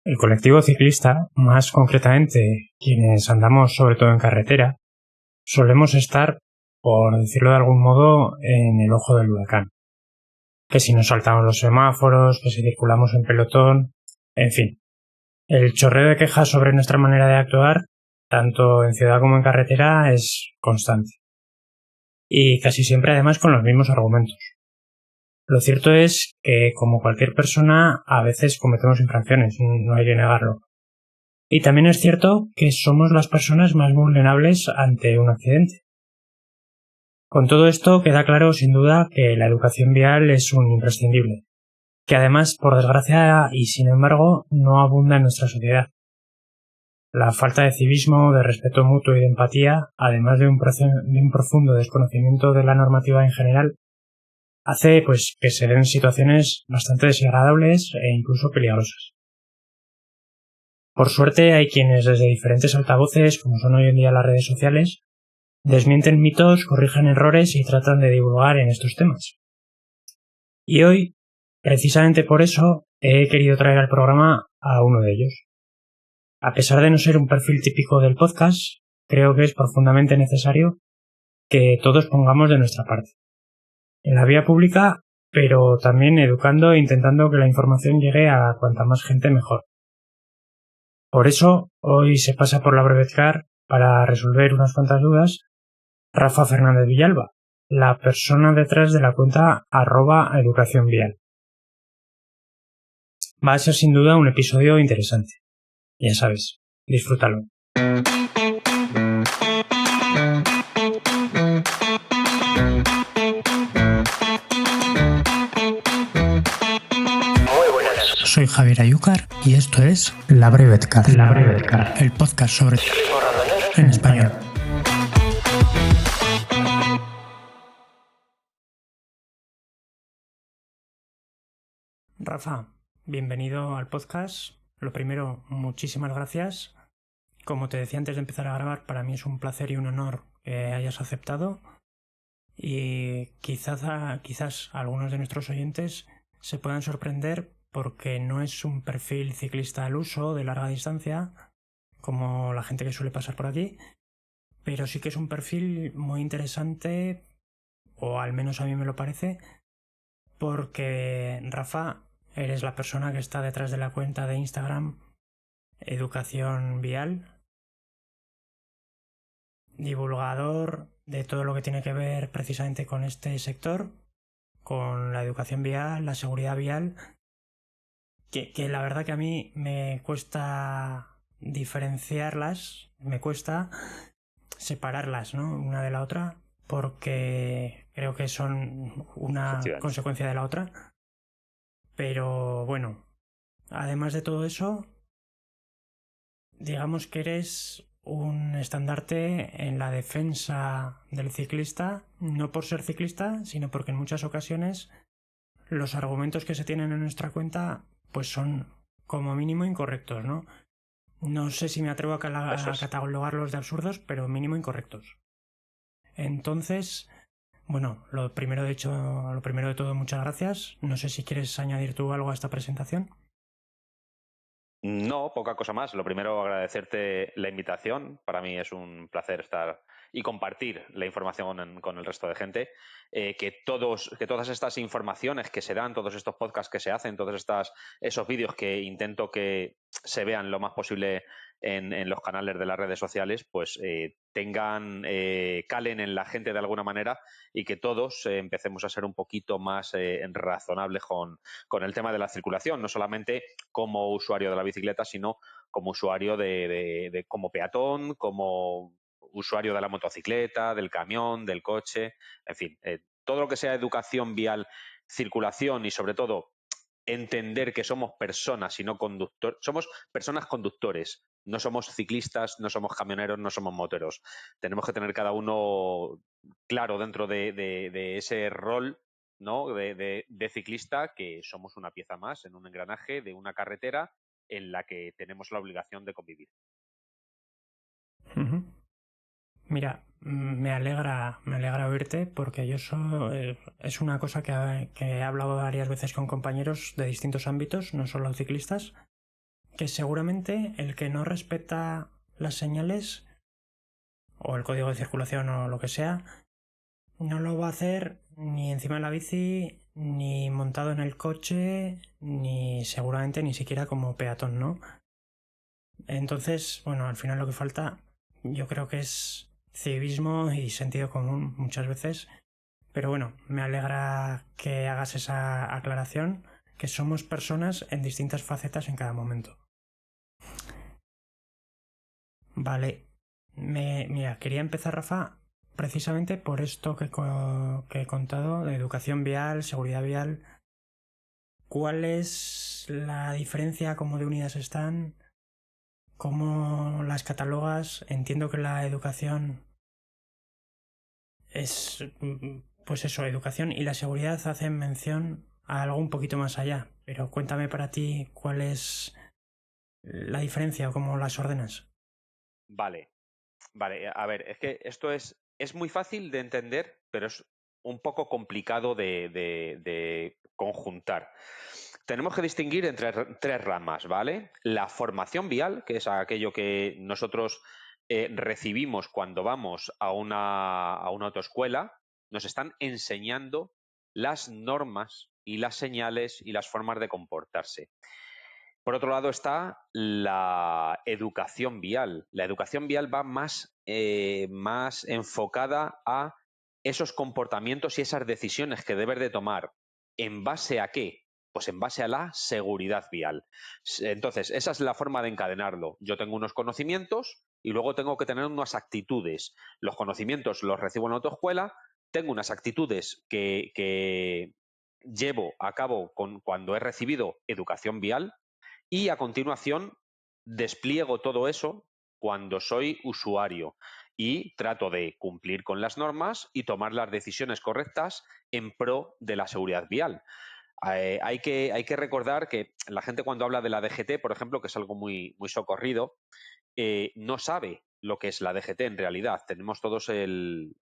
El colectivo ciclista, más concretamente quienes andamos sobre todo en carretera, solemos estar, por decirlo de algún modo, en el ojo del huracán. Que si nos saltamos los semáforos, que si circulamos en pelotón, en fin. El chorreo de quejas sobre nuestra manera de actuar, tanto en ciudad como en carretera, es constante. Y casi siempre además con los mismos argumentos. Lo cierto es que, como cualquier persona, a veces cometemos infracciones, no hay que negarlo. Y también es cierto que somos las personas más vulnerables ante un accidente. Con todo esto queda claro sin duda que la educación vial es un imprescindible, que además, por desgracia y sin embargo, no abunda en nuestra sociedad. La falta de civismo, de respeto mutuo y de empatía, además de un profundo desconocimiento de la normativa en general, hace que se den situaciones bastante desagradables e incluso peligrosas. Por suerte hay quienes desde diferentes altavoces, como son hoy en día las redes sociales, desmienten mitos, corrigen errores y tratan de divulgar en estos temas. Y hoy, precisamente por eso, he querido traer al programa a uno de ellos. A pesar de no ser un perfil típico del podcast, creo que es profundamente necesario que todos pongamos de nuestra parte. En la vía pública, pero también educando e intentando que la información llegue a cuanta más gente mejor. Por eso, hoy se pasa por la BrevetCar para resolver unas cuantas dudas Rafa Fernández Villalba, la persona detrás de la cuenta @educacionvial. Va a ser sin duda un episodio interesante. Ya sabes, disfrútalo. Soy Javier Ayúcar y esto es La BrevetCar, el podcast sobre ciclismo en español. Rafa, bienvenido al podcast. Lo primero, muchísimas gracias. Como te decía antes de empezar a grabar, para mí es un placer y un honor que hayas aceptado. Y quizás algunos de nuestros oyentes se puedan sorprender porque no es un perfil ciclista al uso de larga distancia, como la gente que suele pasar por aquí, pero sí que es un perfil muy interesante, o al menos a mí me lo parece, porque Rafa, eres la persona que está detrás de la cuenta de Instagram Educación Vial, divulgador de todo lo que tiene que ver precisamente con este sector, con la educación vial, la seguridad vial, que la verdad que a mí me cuesta diferenciarlas, me cuesta separarlas, ¿no?, una de la otra, porque creo que son una consecuencia de la otra. Pero bueno, además de todo eso, digamos que eres un estandarte en la defensa del ciclista, no por ser ciclista, sino porque en muchas ocasiones los argumentos que se tienen en nuestra cuenta pues son como mínimo incorrectos, ¿no? No sé si me atrevo a catalogarlos de absurdos, pero mínimo incorrectos. Entonces, bueno, lo primero de todo, muchas gracias. No sé si quieres añadir tú algo a esta presentación. No, poca cosa más. Lo primero, agradecerte la invitación. Para mí es un placer estar y compartir la información con el resto de gente. Que todas estas informaciones que se dan, todos estos podcasts que se hacen, esos vídeos que intento que se vean lo más posible en los canales de las redes sociales, pues calen en la gente de alguna manera y que todos empecemos a ser un poquito más razonables con el tema de la circulación, no solamente como usuario de la bicicleta, sino como usuario como peatón, como usuario de la motocicleta, del camión, del coche, en fin, todo lo que sea educación vial, circulación y sobre todo entender que somos personas y no conductores, somos personas conductores, no somos ciclistas, no somos camioneros, no somos moteros. Tenemos que tener cada uno claro dentro de ese rol, ¿no?, de ciclista, que somos una pieza más en un engranaje de una carretera en la que tenemos la obligación de convivir. Uh-huh. Mira, me alegra oírte, porque es una cosa que he hablado varias veces con compañeros de distintos ámbitos, no solo ciclistas, que seguramente el que no respeta las señales o el código de circulación o lo que sea, no lo va a hacer ni encima de la bici, ni montado en el coche, ni seguramente ni siquiera como peatón, ¿no? Entonces, bueno, al final lo que falta yo creo que es civismo y sentido común muchas veces. Pero bueno, me alegra que hagas esa aclaración, que somos personas en distintas facetas en cada momento. Vale, mira, quería empezar, Rafa, precisamente por esto que he contado de educación vial, seguridad vial. ¿Cuál es la diferencia? ¿Cómo de unidas están? ¿Cómo las catalogas? Entiendo que la educación es, pues eso, educación, y la seguridad hacen mención a algo un poquito más allá. Pero cuéntame para ti cuál es la diferencia o cómo las ordenas. Vale, vale. A ver, es que esto es muy fácil de entender, pero es un poco complicado de conjuntar. Tenemos que distinguir entre tres ramas, ¿vale? La formación vial, que es aquello que nosotros recibimos cuando vamos a una autoescuela, nos están enseñando las normas y las señales y las formas de comportarse. Por otro lado está la educación vial. La educación vial va más enfocada a esos comportamientos y esas decisiones que debes de tomar. ¿En base a qué? Pues en base a la seguridad vial. Entonces, esa es la forma de encadenarlo. Yo tengo unos conocimientos y luego tengo que tener unas actitudes. Los conocimientos los recibo en la autoescuela, tengo unas actitudes que llevo a cabo cuando he recibido educación vial, y a continuación despliego todo eso cuando soy usuario y trato de cumplir con las normas y tomar las decisiones correctas en pro de la seguridad vial. Hay que recordar que la gente, cuando habla de la DGT, por ejemplo, que es algo muy socorrido, no sabe lo que es la DGT en realidad. Tenemos todos el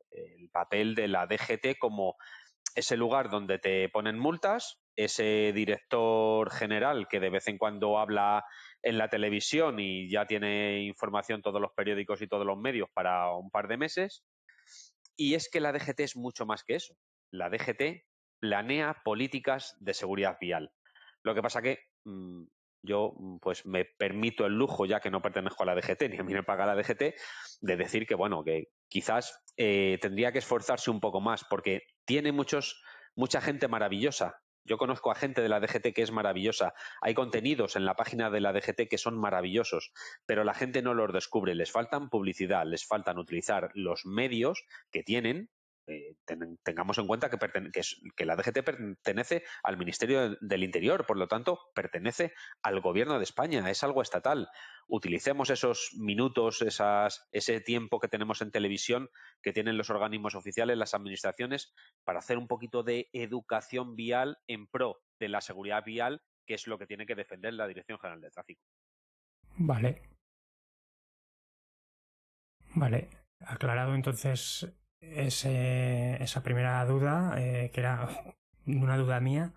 papel de la DGT como ese lugar donde te ponen multas, ese director general que de vez en cuando habla en la televisión y ya tiene información todos los periódicos y todos los medios para un par de meses. Y es que la DGT es mucho más que eso. La DGT planea políticas de seguridad vial. Lo que pasa que yo pues me permito el lujo, ya que no pertenezco a la DGT ni a mí me paga la DGT, de decir que bueno, que quizás tendría que esforzarse un poco más, porque tiene mucha gente maravillosa. Yo conozco a gente de la DGT que es maravillosa. Hay contenidos en la página de la DGT que son maravillosos, pero la gente no los descubre. Les faltan publicidad, les faltan utilizar los medios que tienen. Tengamos en cuenta que la DGT pertenece al Ministerio del Interior, por lo tanto, pertenece al Gobierno de España, es algo estatal. Utilicemos esos minutos, ese tiempo que tenemos en televisión, que tienen los organismos oficiales, las administraciones, para hacer un poquito de educación vial en pro de la seguridad vial, que es lo que tiene que defender la Dirección General de Tráfico. Vale, vale. Aclarado entonces esa primera duda, que era una duda mía,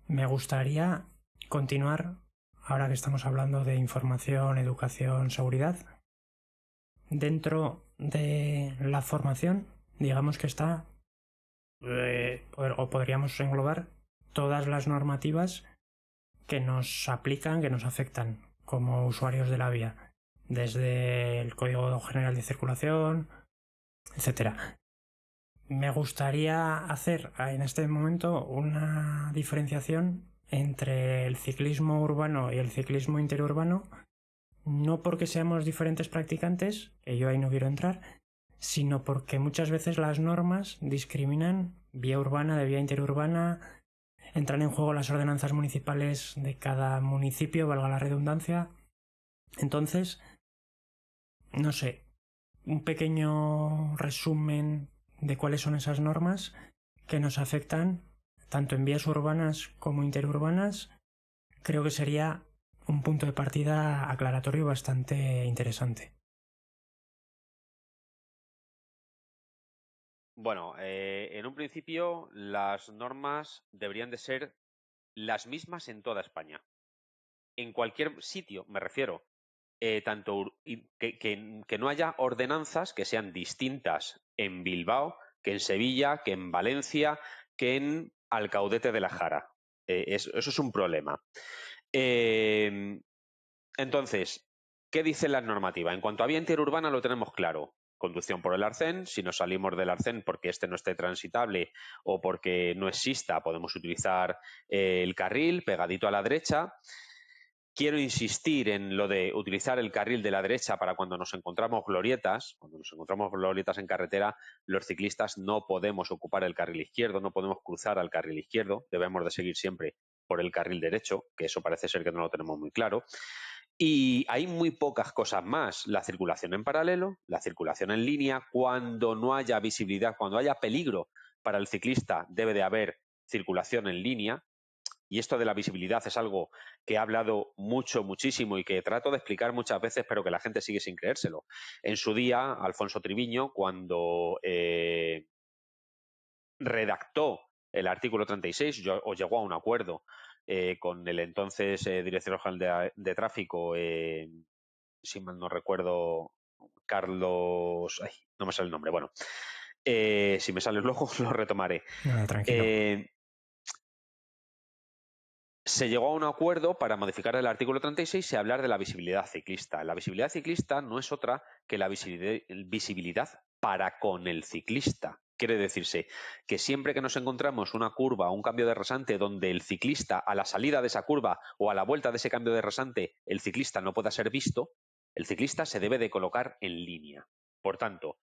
me gustaría continuar, ahora que estamos hablando de información, educación, seguridad. Dentro de la formación, digamos que está, o podríamos englobar todas las normativas que nos aplican, que nos afectan como usuarios de la vía, desde el Código General de Circulación, etcétera. Me gustaría hacer en este momento una diferenciación entre el ciclismo urbano y el ciclismo interurbano, no porque seamos diferentes practicantes, que yo ahí no quiero entrar, sino porque muchas veces las normas discriminan vía urbana de vía interurbana, entran en juego las ordenanzas municipales de cada municipio, valga la redundancia. Entonces, no sé, un pequeño resumen de cuáles son esas normas que nos afectan tanto en vías urbanas como interurbanas, creo que sería un punto de partida aclaratorio bastante interesante. Bueno, en un principio las normas deberían de ser las mismas en toda España. en cualquier sitio, me refiero, que no haya ordenanzas que sean distintas en Bilbao, que en Sevilla, que en Valencia, que en Alcaudete de la Jara. Eso es un problema. Entonces, ¿qué dice la normativa? En cuanto a vía interurbana lo tenemos claro. Conducción por el arcén. Si nos salimos del arcén porque este no esté transitable o porque no exista, podemos utilizar el carril pegadito a la derecha. Quiero insistir en lo de utilizar el carril de la derecha para cuando nos encontramos glorietas. Cuando nos encontramos glorietas en carretera, los ciclistas no podemos ocupar el carril izquierdo, no podemos cruzar al carril izquierdo. Debemos de seguir siempre por el carril derecho, que eso parece ser que no lo tenemos muy claro. Y hay muy pocas cosas más. La circulación en paralelo, la circulación en línea, cuando no haya visibilidad, cuando haya peligro para el ciclista, debe de haber circulación en línea. Y esto de la visibilidad es algo que he hablado muchísimo y que trato de explicar muchas veces, pero que la gente sigue sin creérselo. En su día, Alfonso Triviño, cuando redactó el artículo 36 o llegó a un acuerdo con el entonces director general de tráfico, si mal no recuerdo, Carlos... Ay, no me sale el nombre. Bueno, si me sale luego lo retomaré. Nada, tranquilo. Se llegó a un acuerdo para modificar el artículo 36 y hablar de la visibilidad ciclista. La visibilidad ciclista no es otra que la visibilidad para con el ciclista. Quiere decirse que siempre que nos encontramos una curva o un cambio de rasante donde el ciclista, a la salida de esa curva o a la vuelta de ese cambio de rasante, el ciclista no pueda ser visto, el ciclista se debe de colocar en línea. Por tanto,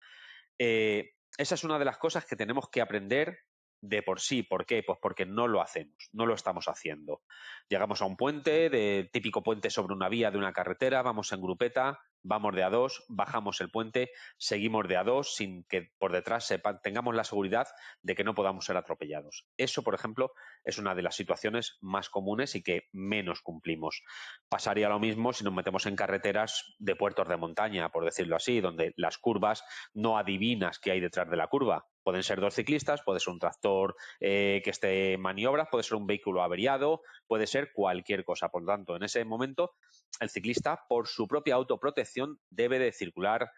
esa es una de las cosas que tenemos que aprender de por sí. ¿Por qué? Pues porque no lo hacemos, no lo estamos haciendo. Llegamos a un puente, típico puente sobre una vía de una carretera, vamos en grupeta, vamos de a dos, bajamos el puente, seguimos de a dos sin que por detrás tengamos la seguridad de que no podamos ser atropellados. Eso, por ejemplo, es una de las situaciones más comunes y que menos cumplimos. Pasaría lo mismo si nos metemos en carreteras de puertos de montaña, por decirlo así, donde las curvas no adivinas qué hay detrás de la curva. Pueden ser dos ciclistas, puede ser un tractor que esté en maniobras, puede ser un vehículo averiado, puede ser cualquier cosa. Por lo tanto, en ese momento, el ciclista, por su propia autoprotección, debe de circular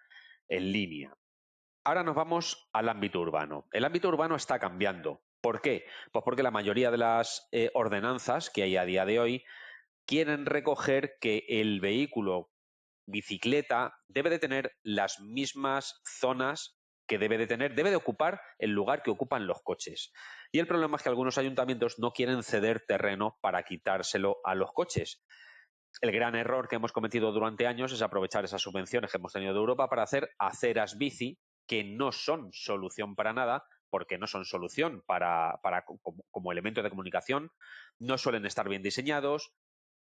en línea. Ahora nos vamos al ámbito urbano. El ámbito urbano está cambiando. ¿Por qué? Pues porque la mayoría de las ordenanzas que hay a día de hoy quieren recoger que el vehículo bicicleta debe de tener las mismas zonas que debe de ocupar el lugar que ocupan los coches. Y el problema es que algunos ayuntamientos no quieren ceder terreno para quitárselo a los coches. El gran error que hemos cometido durante años es aprovechar esas subvenciones que hemos tenido de Europa para hacer aceras bici, que no son solución para nada, porque no son solución como elemento de comunicación, no suelen estar bien diseñados,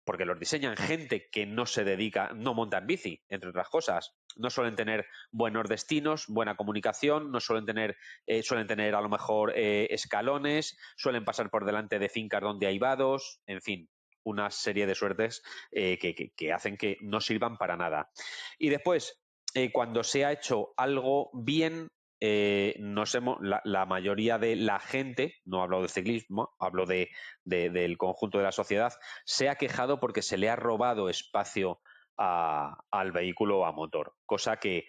porque los diseñan gente que no se dedica, no monta en bici, entre otras cosas. No suelen tener buenos destinos, buena comunicación, no suelen tener a lo mejor escalones, suelen pasar por delante de fincas donde hay vados, en fin, una serie de suertes que hacen que no sirvan para nada. Y después, cuando se ha hecho algo bien, la mayoría de la gente, no hablo de ciclismo, hablo del conjunto de la sociedad, se ha quejado porque se le ha robado espacio al vehículo a motor, cosa que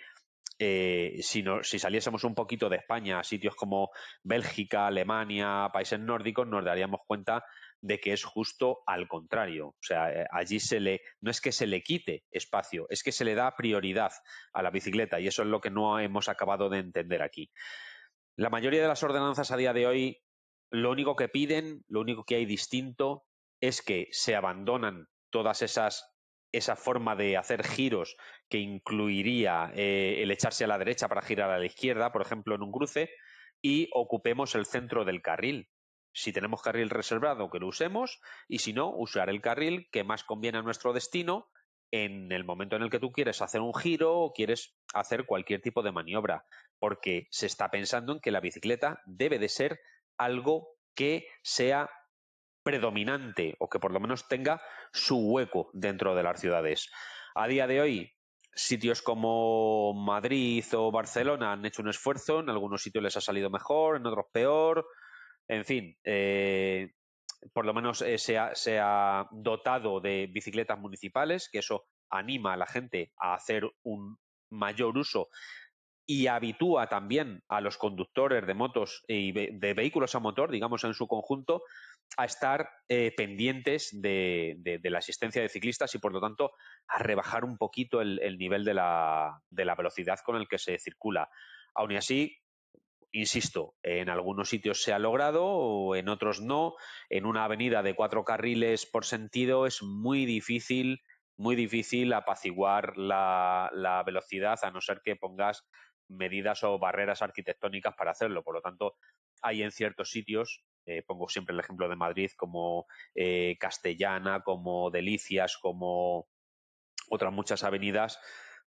si saliésemos un poquito de España a sitios como Bélgica, Alemania, países nórdicos, nos daríamos cuenta de que es justo al contrario. O sea, allí no es que se le quite espacio, es que se le da prioridad a la bicicleta y eso es lo que no hemos acabado de entender aquí. La mayoría de las ordenanzas a día de hoy, lo único que piden, lo único que hay distinto es que se abandonan todas esa forma de hacer giros que incluiría el echarse a la derecha para girar a la izquierda, por ejemplo, en un cruce, y ocupemos el centro del carril. Si tenemos carril reservado, que lo usemos, y si no, usar el carril que más conviene a nuestro destino en el momento en el que tú quieres hacer un giro o quieres hacer cualquier tipo de maniobra, porque se está pensando en que la bicicleta debe de ser algo que sea predominante o que por lo menos tenga su hueco dentro de las ciudades. A día de hoy, sitios como Madrid o Barcelona han hecho un esfuerzo, en algunos sitios les ha salido mejor, en otros peor, en fin, por lo menos se ha dotado de bicicletas municipales, que eso anima a la gente a hacer un mayor uso y habitúa también a los conductores de motos y de vehículos a motor, digamos en su conjunto, a estar pendientes de la asistencia de ciclistas y, por lo tanto, a rebajar un poquito el nivel de la velocidad con el que se circula. Aún y así, insisto, en algunos sitios se ha logrado o en otros no. En una avenida de 4 carriles por sentido es muy difícil apaciguar la velocidad, a no ser que pongas medidas o barreras arquitectónicas para hacerlo. Por lo tanto, hay en ciertos sitios, pongo siempre el ejemplo de Madrid, como Castellana, como Delicias, como otras muchas avenidas,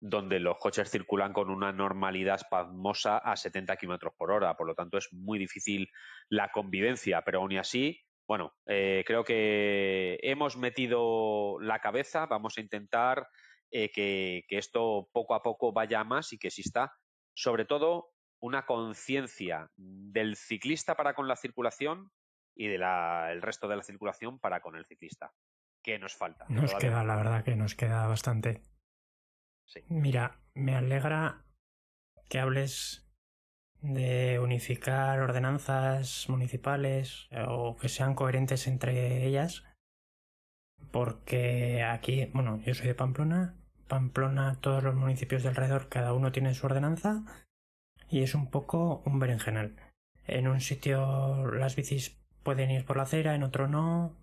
donde los coches circulan con una normalidad pasmosa a 70 kilómetros por hora. Por lo tanto, es muy difícil la convivencia, pero aún y así, bueno, creo que hemos metido la cabeza, vamos a intentar que esto poco a poco vaya a más y que exista, sobre todo, una conciencia del ciclista para con la circulación y del resto de la circulación para con el ciclista. ¿Qué nos falta? Nos Todavía queda, nos la falta. verdad que nos queda bastante. Sí. Mira, me alegra que hables de unificar ordenanzas municipales o que sean coherentes entre ellas, porque aquí, bueno, yo soy de Pamplona. Pamplona, todos los municipios de alrededor, cada uno tiene su ordenanza y es un poco un berenjenal. En un sitio las bicis pueden ir por la acera, en otro no,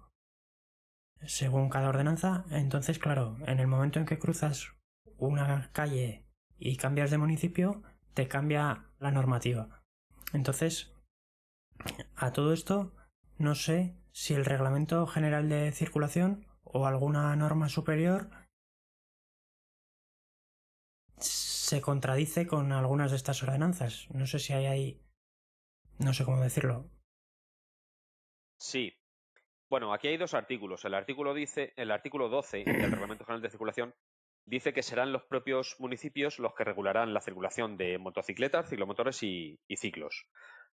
según cada ordenanza. Entonces, claro, en el momento en que cruzas una calle y cambias de municipio, te cambia la normativa. Entonces, a todo esto, no sé si el Reglamento General de Circulación o alguna norma superior se contradice con algunas de estas ordenanzas. No sé si hay ahí, no sé cómo decirlo. Sí. Bueno, aquí hay dos artículos. El artículo 12 del Reglamento General de Circulación dice que serán los propios municipios los que regularán la circulación de motocicletas, ciclomotores y ciclos.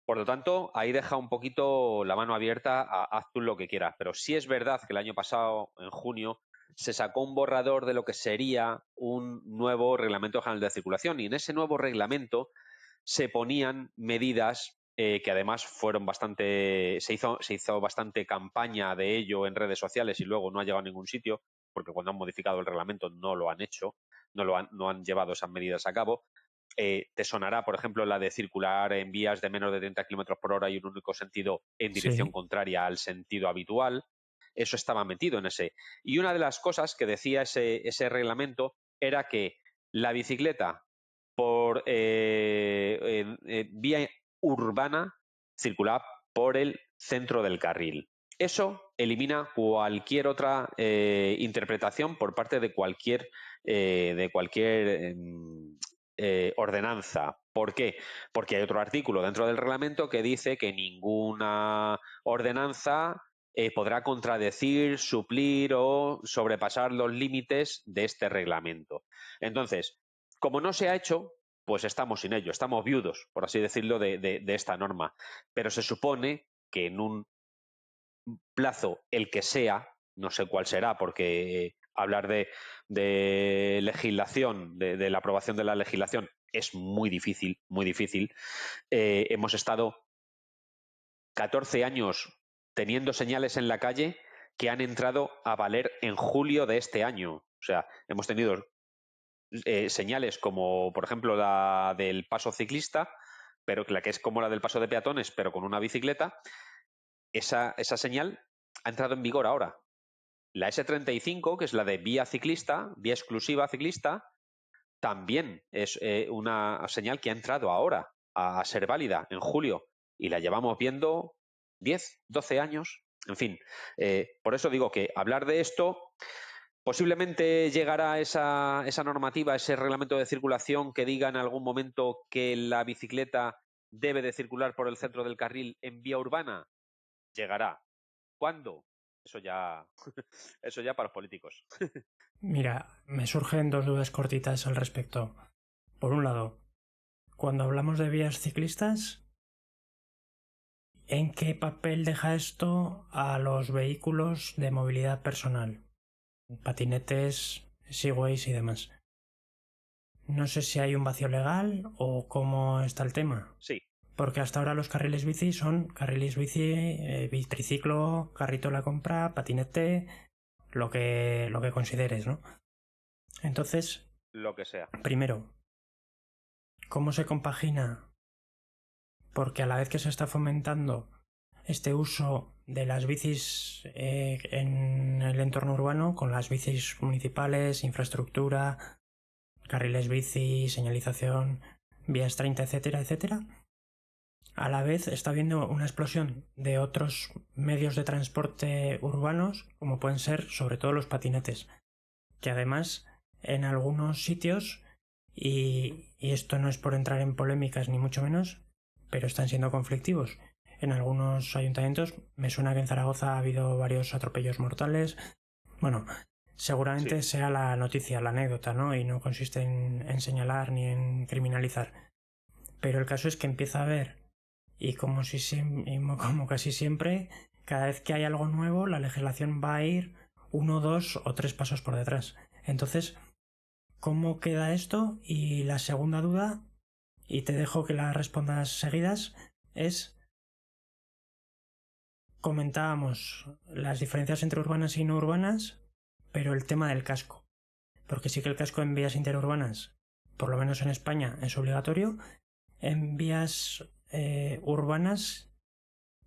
Por lo tanto, ahí deja un poquito la mano abierta a haz tú lo que quieras. Pero sí es verdad que el año pasado, en junio, se sacó un borrador de lo que sería un nuevo Reglamento General de Circulación y en ese nuevo reglamento se ponían medidas que además fueron bastante, se hizo bastante campaña de ello en redes sociales y luego no ha llegado a ningún sitio, porque cuando han modificado el reglamento no lo han hecho, no han llevado esas medidas a cabo. Te sonará, por ejemplo, la de circular en vías de menos de 30 kilómetros por hora y un único sentido en dirección Sí, contraria al sentido habitual. Eso estaba metido en ese. Y una de las cosas que decía ese reglamento era que la bicicleta por vía urbana circulaba por el centro del carril. Eso elimina cualquier otra interpretación por parte de cualquier ordenanza. ¿Por qué? Porque hay otro artículo dentro del reglamento que dice que ninguna ordenanza podrá contradecir, suplir o sobrepasar los límites de este reglamento. Entonces, como no se ha hecho, pues estamos sin ello, estamos viudos, por así decirlo, de esta norma. Pero se supone que en un plazo, el que sea, no sé cuál será, porque hablar de legislación, de la aprobación de la legislación, es muy difícil, muy difícil. Hemos estado 14 años teniendo señales en la calle que han entrado a valer en julio de este año. O sea, hemos tenido señales como, por ejemplo, la del paso ciclista, pero la que es como la del paso de peatones, pero con una bicicleta. Esa señal ha entrado en vigor ahora. La S35, que es la de vía ciclista, vía exclusiva ciclista, también es una señal que ha entrado ahora a ser válida en julio y la llevamos viendo 10, 12 años. En fin, por eso digo que hablar de esto posiblemente llegará esa normativa, ese reglamento de circulación que diga en algún momento que la bicicleta debe de circular por el centro del carril en vía urbana. Llegará. ¿Cuándo? Eso ya, eso ya para los políticos. mira, me surgen dos dudas cortitas al respecto. Por un lado, cuando hablamos de vías ciclistas ¿En qué papel deja esto a los vehículos de movilidad personal? Patinetes, segways y demás. No sé si hay un vacío legal o cómo está el tema. Sí. Porque hasta ahora los carriles bici son carriles bici, triciclo, carrito de la compra, patinete, lo que consideres, ¿no? Entonces, Lo que sea. primero, ¿cómo se compagina? Porque a la vez que se está fomentando este uso de las bicis en el entorno urbano, con las bicis municipales, infraestructura, carriles bici, señalización, vías 30, etcétera, etcétera, a la vez está habiendo una explosión de otros medios de transporte urbanos, como pueden ser sobre todo los patinetes, que además en algunos sitios, y esto no es por entrar en polémicas ni mucho menos, pero están siendo conflictivos. En algunos ayuntamientos, me suena que en Zaragoza ha habido varios atropellos mortales. Bueno, seguramente Sí. sea la noticia, la anécdota, ¿no? Y no consiste en señalar ni en criminalizar. Pero el caso es que empieza a haber, y como casi siempre, cada vez que hay algo nuevo, la legislación va a ir 1, 2 o 3 pasos por detrás. Entonces, ¿cómo queda esto? Y la segunda duda, y te dejo que la respondas seguidas, es: comentábamos las diferencias entre urbanas y no urbanas, pero el tema del casco. Porque sí que el casco en vías interurbanas, por lo menos en España, es obligatorio. En vías urbanas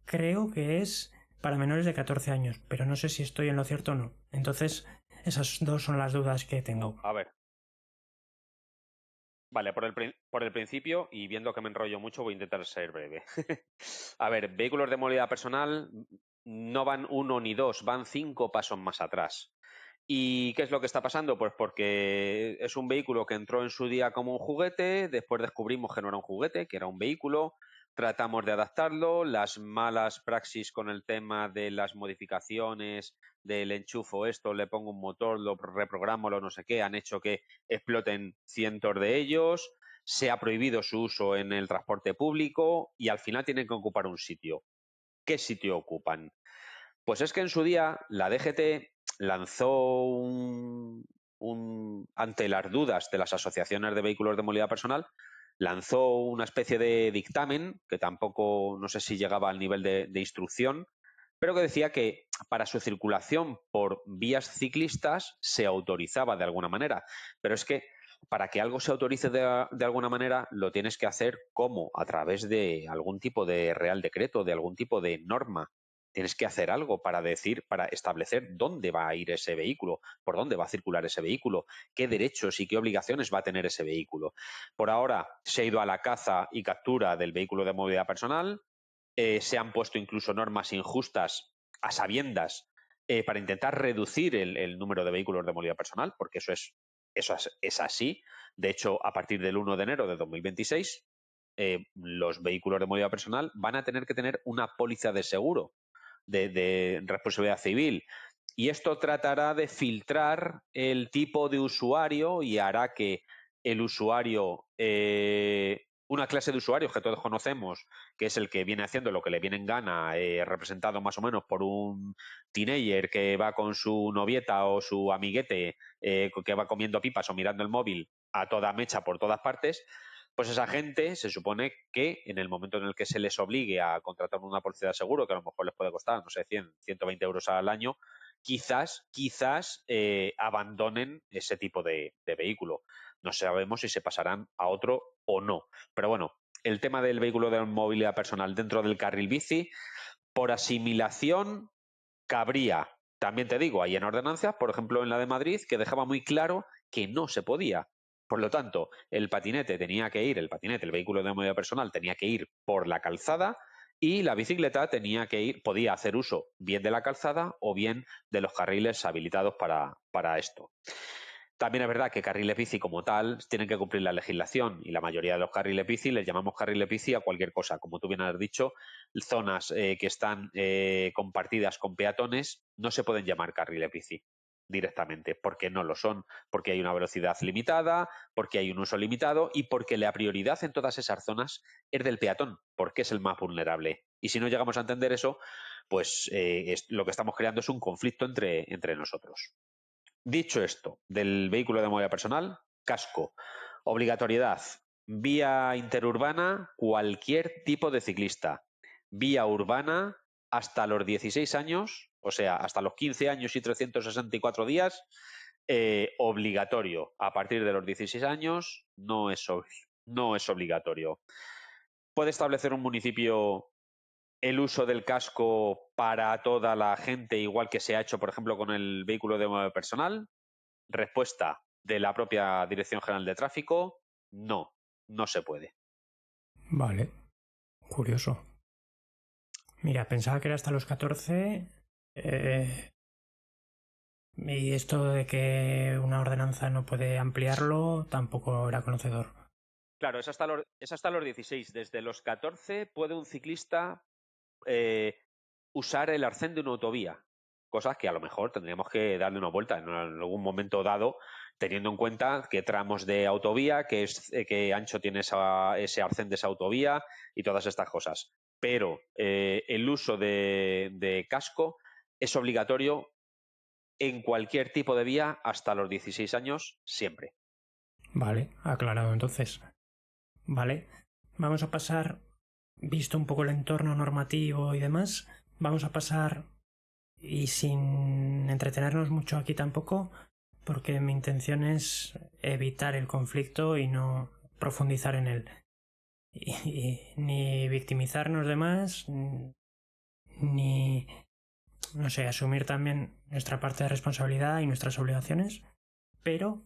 creo que es para menores de 14 años, pero no sé si estoy en lo cierto o no. Entonces, esas dos son las dudas que tengo. A ver. Vale, por el principio, y viendo que me enrollo mucho, voy a intentar ser breve. A ver, vehículos de movilidad personal no van 1 ni 2, van 5 pasos más atrás. ¿Y qué es lo que está pasando? Pues porque es un vehículo que entró en su día como un juguete, después descubrimos que no era un juguete, que era un vehículo, tratamos de adaptarlo, las malas praxis con el tema de las modificaciones, del enchufo esto, le pongo un motor, lo reprogramo, lo no sé qué, han hecho que exploten cientos de ellos, se ha prohibido su uso en el transporte público y al final tienen que ocupar un sitio. ¿Qué sitio ocupan? Pues es que en su día la DGT lanzó ante las dudas de las asociaciones de vehículos de movilidad personal, lanzó una especie de dictamen, que tampoco no sé si llegaba al nivel de instrucción, pero que decía que para su circulación por vías ciclistas se autorizaba de alguna manera. Pero es que para que algo se autorice de alguna manera, lo tienes que hacer como a través de algún tipo de real decreto, de algún tipo de norma. Tienes que hacer algo para decir, para establecer dónde va a ir ese vehículo, por dónde va a circular ese vehículo, qué derechos y qué obligaciones va a tener ese vehículo. Por ahora se ha ido a la caza y captura del vehículo de movilidad personal, se han puesto incluso normas injustas a sabiendas para intentar reducir el número de vehículos de movilidad personal, porque eso es así. De hecho, a partir del 1 de enero de 2026, los vehículos de movilidad personal van a tener que tener una póliza de seguro de responsabilidad civil. Y esto tratará de filtrar el tipo de usuario y hará que el usuario, una clase de usuarios que todos conocemos, que es el que viene haciendo lo que le viene en gana, representado más o menos por un teenager que va con su novieta o su amiguete, que va comiendo pipas o mirando el móvil a toda mecha por todas partes, pues esa gente se supone que en el momento en el que se les obligue a contratar una póliza de seguro, que a lo mejor les puede costar, no sé, 100, 120 euros al año, quizás abandonen ese tipo de vehículo. No sabemos si se pasarán a otro o no. Pero bueno, el tema del vehículo de movilidad personal dentro del carril bici, por asimilación, cabría. También te digo, hay en ordenanzas, por ejemplo en la de Madrid, que dejaba muy claro que no se podía. Por lo tanto, el el vehículo de movilidad personal tenía que ir por la calzada y la bicicleta podía hacer uso bien de la calzada o bien de los carriles habilitados para esto. También es verdad que carriles bici como tal tienen que cumplir la legislación y la mayoría de los carriles bici les llamamos carriles bici a cualquier cosa. Como tú bien has dicho, zonas que están compartidas con peatones no se pueden llamar carriles bici directamente, porque no lo son, porque hay una velocidad limitada, porque hay un uso limitado y porque la prioridad en todas esas zonas es del peatón, porque es el más vulnerable. Y si no llegamos a entender eso, pues lo que estamos creando es un conflicto entre nosotros. Dicho esto, del vehículo de movilidad personal, casco, obligatoriedad, vía interurbana, cualquier tipo de ciclista, vía urbana hasta los 16 años, o sea, hasta los 15 años y 364 días, obligatorio. A partir de los 16 años no es obligatorio. ¿Puede establecer un municipio el uso del casco para toda la gente, igual que se ha hecho, por ejemplo, con el vehículo de movilidad personal? Respuesta de la propia Dirección General de Tráfico: no, no se puede. Vale, curioso. Mira, pensaba que era hasta los 14. Y esto de que una ordenanza no puede ampliarlo, tampoco era conocedor. Claro, es hasta los 16. Desde los 14 puede un ciclista usar el arcén de una autovía. Cosas que a lo mejor tendríamos que darle una vuelta en algún momento dado, teniendo en cuenta qué tramos de autovía, qué ancho tiene ese arcén de esa autovía y todas estas cosas. Pero el uso de casco es obligatorio en cualquier tipo de vía hasta los 16 años, siempre. Vale, aclarado entonces. Vale, vamos a pasar, visto un poco el entorno normativo y demás, vamos a pasar, y sin entretenernos mucho aquí tampoco, porque mi intención es evitar el conflicto y no profundizar en él. Ni victimizarnos de más, ni, no sé, asumir también nuestra parte de responsabilidad y nuestras obligaciones, pero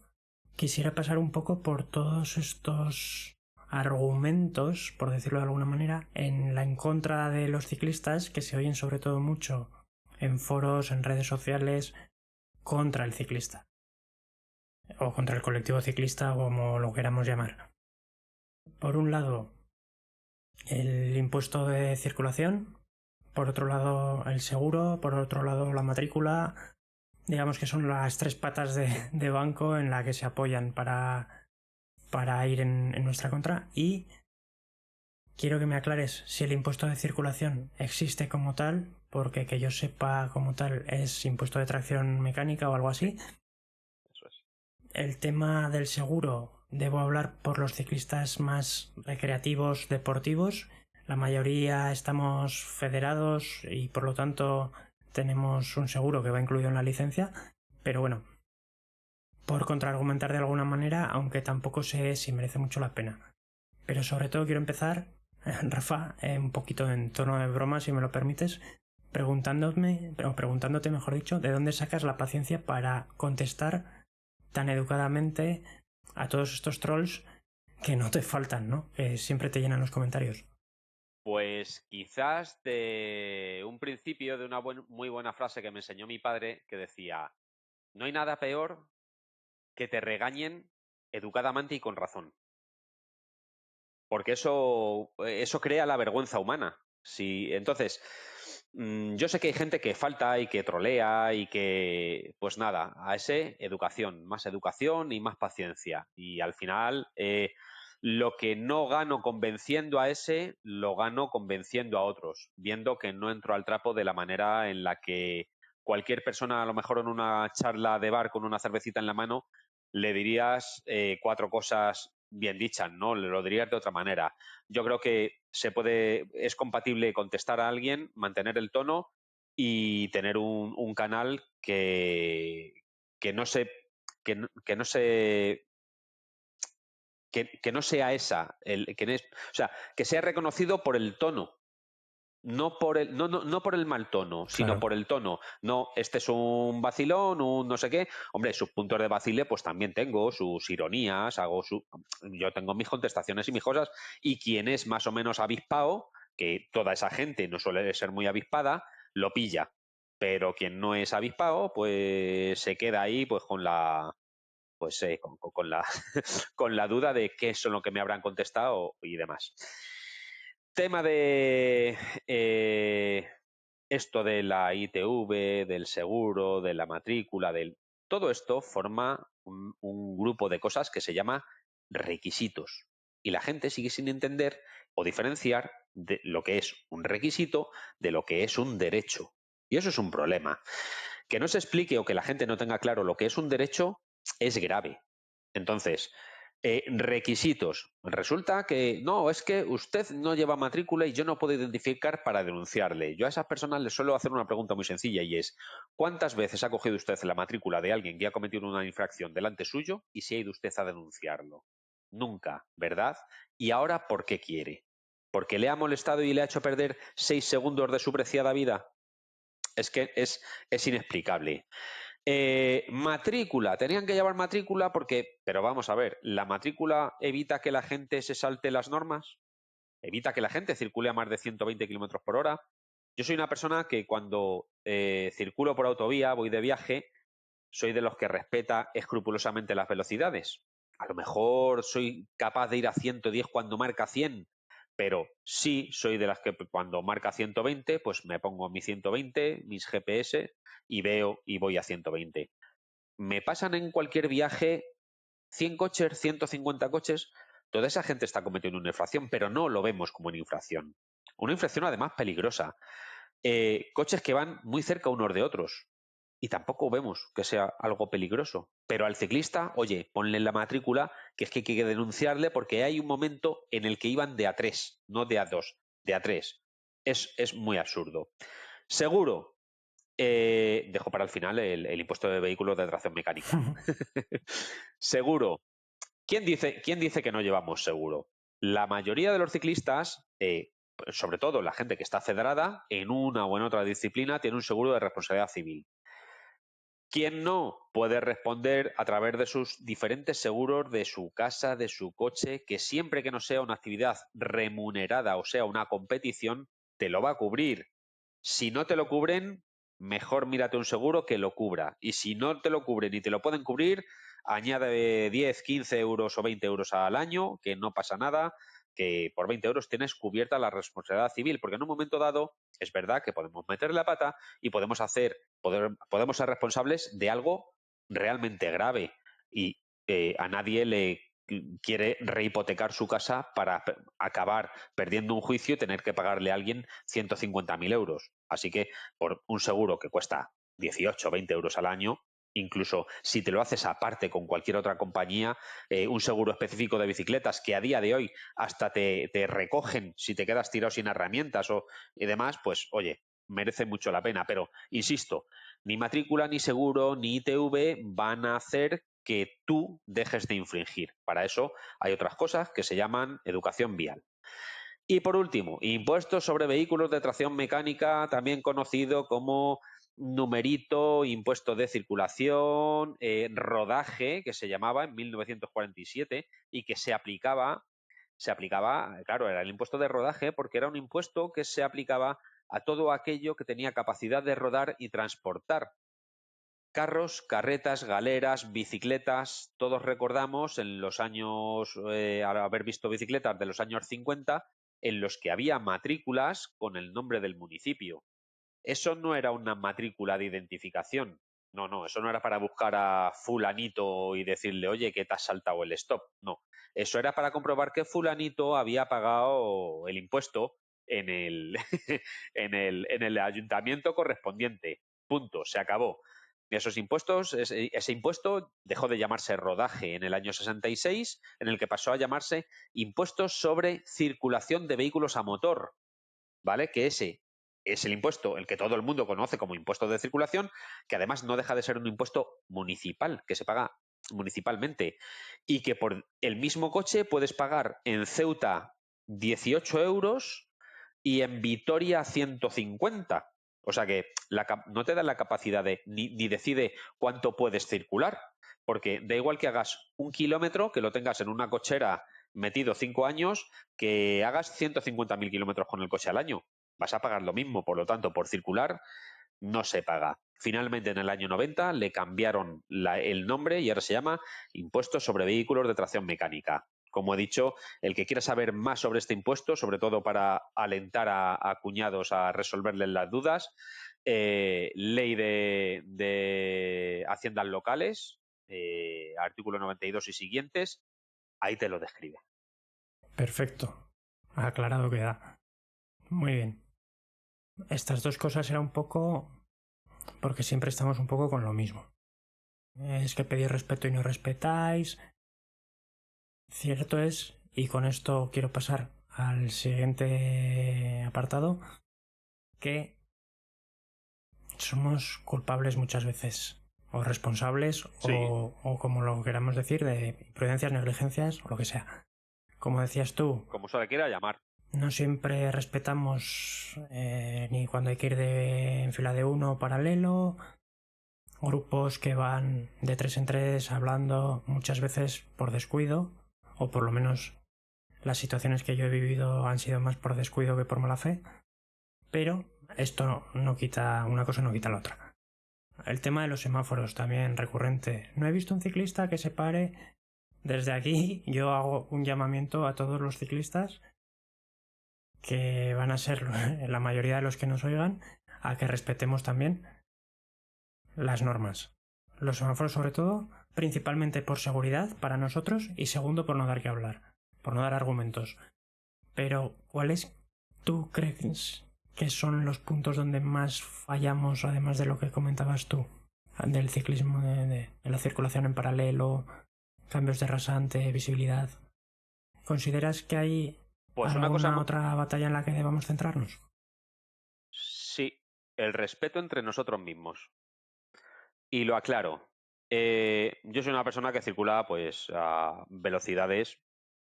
quisiera pasar un poco por todos estos argumentos, por decirlo de alguna manera, en contra de los ciclistas, que se oyen sobre todo mucho en foros, en redes sociales, contra el ciclista, o contra el colectivo ciclista, como lo queramos llamar. Por un lado, el impuesto de circulación, por otro lado, el seguro, por otro lado, la matrícula. Digamos que son las tres patas de banco en la que se apoyan para ir en nuestra contra. Y quiero que me aclares si el impuesto de circulación existe como tal, porque que yo sepa como tal es impuesto de tracción mecánica o algo así. Eso es. El tema del seguro, debo hablar por los ciclistas más recreativos, deportivos. La mayoría estamos federados y por lo tanto tenemos un seguro que va incluido en la licencia. Pero bueno, por contraargumentar de alguna manera, aunque tampoco sé si merece mucho la pena. Pero sobre todo quiero empezar, Rafa, un poquito en tono de broma, si me lo permites, preguntándote, mejor dicho, de dónde sacas la paciencia para contestar tan educadamente a todos estos trolls que no te faltan, ¿no? Que siempre te llenan los comentarios. Pues quizás de un principio de una muy buena frase que me enseñó mi padre, que decía: no hay nada peor que te regañen educadamente y con razón. Porque eso crea la vergüenza humana. Entonces, yo sé que hay gente que falta y que trolea y que, pues nada, a ese más educación y más paciencia. Y al final, lo que no gano convenciendo a ese, lo gano convenciendo a otros, viendo que no entro al trapo de la manera en la que cualquier persona, a lo mejor en una charla de bar con una cervecita en la mano, le dirías cuatro cosas bien dichas, ¿no? Le lo dirías de otra manera. Yo creo que es compatible contestar a alguien, mantener el tono y tener un canal que no se que no se que no sea o sea, que sea reconocido por el tono. No por el mal tono, sino Claro. por el tono. No, este es un vacilón, un no sé qué. Hombre, sus puntos de vacile, pues también tengo, sus ironías, yo tengo mis contestaciones y mis cosas. Y quien es más o menos avispado, que toda esa gente no suele ser muy avispada, lo pilla. Pero quien no es avispado, pues se queda ahí, pues con la. Pues con la con la duda de qué son lo que me habrán contestado y demás. Tema de esto de la ITV, del seguro, de la matrícula, todo esto forma un grupo de cosas que se llama requisitos. Y la gente sigue sin entender o diferenciar de lo que es un requisito de lo que es un derecho. Y eso es un problema. Que no se explique o que la gente no tenga claro lo que es un derecho es grave. Entonces, requisitos. Resulta que no, es que usted no lleva matrícula y yo no puedo identificar para denunciarle. Yo a esas personas les suelo hacer una pregunta muy sencilla y es, ¿cuántas veces ha cogido usted la matrícula de alguien que ha cometido una infracción delante suyo y se ha ido usted a denunciarlo? Nunca, ¿verdad? ¿Y ahora por qué quiere? ¿Porque le ha molestado y le ha hecho perder 6 segundos de su preciada vida? Es que es inexplicable. Matrícula, tenían que llevar matrícula porque, pero vamos a ver, ¿la matrícula evita que la gente se salte las normas? ¿Evita que la gente circule a más de 120 kilómetros por hora? Yo soy una persona que cuando circulo por autovía, voy de viaje, soy de los que respeta escrupulosamente las velocidades. A lo mejor soy capaz de ir a 110 cuando marca 100, pero sí soy de las que cuando marca 120, pues me pongo mi 120, mis GPS y veo y voy a 120. Me pasan en cualquier viaje 100 coches, 150 coches, toda esa gente está cometiendo una infracción, pero no lo vemos como una infracción. Una infracción además peligrosa. Coches que van muy cerca unos de otros y tampoco vemos que sea algo peligroso. Pero al ciclista, oye, ponle en la matrícula que es que hay que denunciarle porque hay un momento en el que iban de A3, no de A2, de A3. Es muy absurdo. Seguro, dejo para el final el impuesto de vehículos de tracción mecánica. Seguro. ¿Quién dice que no llevamos seguro? La mayoría de los ciclistas, sobre todo la gente que está federada, en una o en otra disciplina, tiene un seguro de responsabilidad civil. ¿Quién no puede responder a través de sus diferentes seguros de su casa, de su coche, que siempre que no sea una actividad remunerada o sea una competición, te lo va a cubrir? Si no te lo cubren, mejor mírate un seguro que lo cubra. Y si no te lo cubren y te lo pueden cubrir, añade 10, 15 euros o 20 euros al año, que no pasa nada, que por 20 euros tienes cubierta la responsabilidad civil, porque en un momento dado es verdad que podemos meter la pata y podemos ser responsables de algo realmente grave y a nadie le quiere rehipotecar su casa para acabar perdiendo un juicio y tener que pagarle a alguien 150.000 euros. Así que por un seguro que cuesta 18 o 20 euros al año, incluso si te lo haces aparte con cualquier otra compañía, un seguro específico de bicicletas que a día de hoy hasta te recogen si te quedas tirado sin herramientas y demás, pues oye, merece mucho la pena. Pero, insisto, ni matrícula, ni seguro, ni ITV van a hacer que tú dejes de infringir. Para eso hay otras cosas que se llaman educación vial. Y por último, impuestos sobre vehículos de tracción mecánica, también conocido como numerito, impuesto de circulación, rodaje, que se llamaba en 1947 y que se aplicaba, claro, era el impuesto de rodaje porque era un impuesto que se aplicaba a todo aquello que tenía capacidad de rodar y transportar. Carros, carretas, galeras, bicicletas, todos recordamos en los años, al haber visto bicicletas de los años 50, en los que había matrículas con el nombre del municipio. Eso no era una matrícula de identificación. No, no, eso no era para buscar a fulanito y decirle, oye, que te has saltado el stop. No, eso era para comprobar que fulanito había pagado el impuesto en el, en el ayuntamiento correspondiente. Punto, se acabó. Esos impuestos, ese impuesto dejó de llamarse rodaje en el año 66, en el que pasó a llamarse impuestos sobre circulación de vehículos a motor, ¿vale? Que ese es el impuesto, el que todo el mundo conoce como impuesto de circulación, que además no deja de ser un impuesto municipal, que se paga municipalmente, y que por el mismo coche puedes pagar en Ceuta 18 euros y en Vitoria 150. O sea que no te da la capacidad de ni decide cuánto puedes circular, porque da igual que hagas 1 kilómetro, que lo tengas en una cochera metido 5 años, que hagas 150.000 kilómetros con el coche al año. Vas a pagar lo mismo, por lo tanto, por circular no se paga. Finalmente, en el año 90 le cambiaron el nombre y ahora se llama Impuesto sobre Vehículos de Tracción Mecánica. Como he dicho, el que quiera saber más sobre este impuesto, sobre todo para alentar a cuñados a resolverles las dudas, ley de haciendas locales, artículo 92 y siguientes, ahí te lo describe. Perfecto. Aclarado queda. Muy bien. Estas dos cosas era un poco porque siempre estamos un poco con lo mismo. Es que pedís respeto y no respetáis. Cierto es, y con esto quiero pasar al siguiente apartado, que somos culpables muchas veces, o responsables, Sí, o como lo queramos decir, de imprudencias, negligencias, o lo que sea. Como decías tú, como se le quiera llamar. no siempre respetamos ni cuando hay que ir en fila de uno paralelo, grupos que van de tres en tres hablando muchas veces por descuido, o por lo menos las situaciones que yo he vivido han sido más por descuido que por mala fe, pero esto no quita, una cosa no quita la otra. El tema de los semáforos también recurrente. No he visto un ciclista que se pare. Desde aquí yo hago un llamamiento a todos los ciclistas, que van a ser la mayoría de los que nos oigan, a que respetemos también las normas. Los semáforos sobre todo, principalmente por seguridad para nosotros y segundo por no dar que hablar, por no dar argumentos. Pero, ¿cuáles tú crees que son los puntos donde más fallamos, además de lo que comentabas tú? Del ciclismo, de la circulación en paralelo, cambios de rasante, visibilidad. ¿Consideras que hay Pues una cosa, alguna otra batalla en la que debamos centrarnos? sí, el respeto entre nosotros mismos. Y lo aclaro. Yo soy una persona que circula pues a velocidades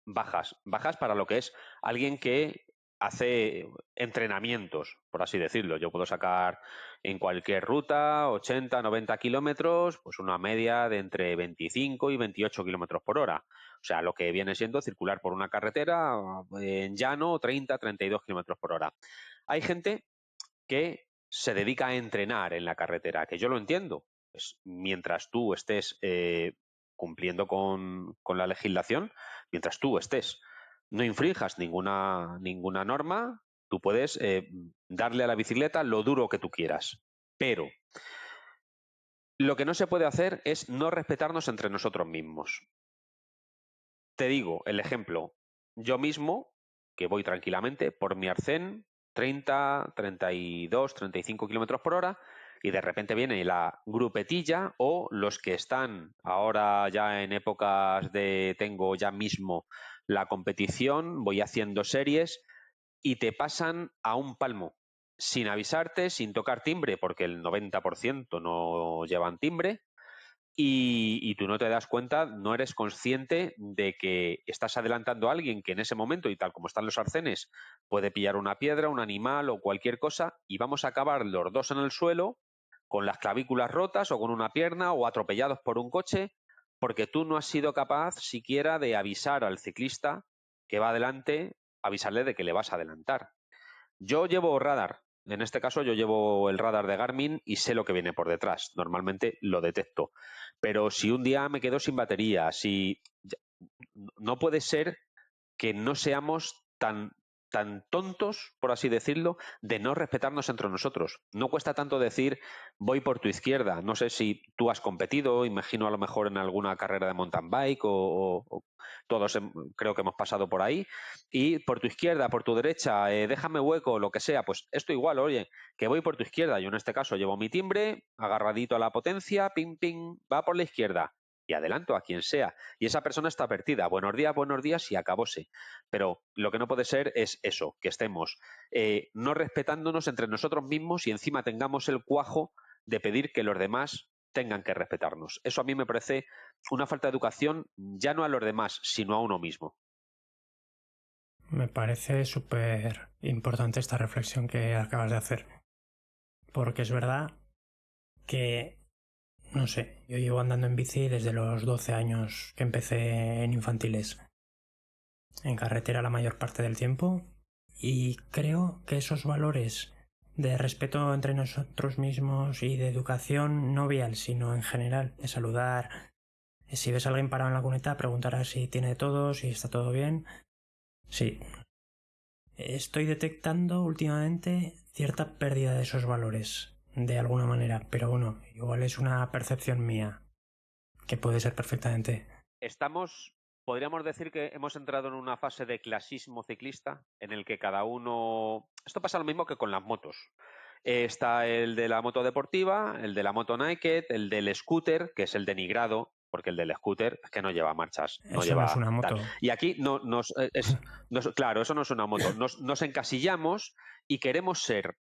bajas, bajas para lo que es alguien que hace entrenamientos, por así decirlo. Yo puedo sacar en cualquier ruta 80, 90 kilómetros, pues una media de entre 25 y 28 kilómetros por hora. O sea, lo que viene siendo circular por una carretera en llano 30, 32 kilómetros por hora. Hay gente que se dedica a entrenar en la carretera, que yo lo entiendo. Pues mientras tú estés cumpliendo con la legislación, mientras tú estés, no infrinjas ninguna norma, tú puedes darle a la bicicleta lo duro que tú quieras. Pero lo que no se puede hacer es no respetarnos entre nosotros mismos. Te digo el ejemplo. Yo mismo, que voy tranquilamente por mi arcén, 30, 32, 35 kilómetros por hora, y de repente viene la grupetilla o los que están ahora ya en épocas de tengo ya mismo la competición, voy haciendo series y te pasan a un palmo, sin avisarte, sin tocar timbre, porque el 90% no llevan timbre, y tú no te das cuenta, no eres consciente de que estás adelantando a alguien que en ese momento, y tal como están los arcenes, puede pillar una piedra, un animal o cualquier cosa, y vamos a acabar los dos en el suelo, con las clavículas rotas o con una pierna o atropellados por un coche, porque tú no has sido capaz siquiera de avisar al ciclista que va adelante, avisarle de que le vas a adelantar. Yo llevo radar. En este caso yo llevo el radar de Garmin y sé lo que viene por detrás. Normalmente lo detecto. Pero si un día me quedo sin batería, si no puede ser que no seamos tan tontos, por así decirlo, de no respetarnos entre nosotros. No cuesta tanto decir voy por tu izquierda. No sé si tú has competido, imagino a lo mejor en alguna carrera de mountain bike o todos creo que hemos pasado por ahí. Y por tu izquierda, por tu derecha, déjame hueco, lo que sea. Pues esto igual, oye, que voy por tu izquierda. Yo en este caso llevo mi timbre, agarradito a la potencia, ping, ping, va por la izquierda. Y adelanto a quien sea. Y esa persona está advertida. Buenos días y acabóse. Pero lo que no puede ser es eso, que estemos no respetándonos entre nosotros mismos y encima tengamos el cuajo de pedir que los demás tengan que respetarnos. Eso a mí me parece una falta de educación ya no a los demás, sino a uno mismo. Me parece súper importante esta reflexión que acabas de hacer, porque es verdad que, no sé, yo llevo andando en bici desde los 12 años que empecé en infantiles, en carretera la mayor parte del tiempo, y creo que esos valores de respeto entre nosotros mismos y de educación no vial, sino en general, de saludar, si ves a alguien parado en la cuneta, preguntarás si tiene todo, si está todo bien. Sí, estoy detectando últimamente cierta pérdida de esos valores, de alguna manera, pero bueno, igual es una percepción mía, que puede ser perfectamente. Estamos podríamos decir que hemos entrado en una fase de clasismo ciclista en el que cada uno... Esto pasa lo mismo que con las motos. Está el de la moto deportiva, el de la moto naked, el del scooter, que es el denigrado, porque el del scooter es que no lleva marchas, no Eso no es lleva una tal. moto. Y aquí claro, eso no es una moto. Nos encasillamos y queremos ser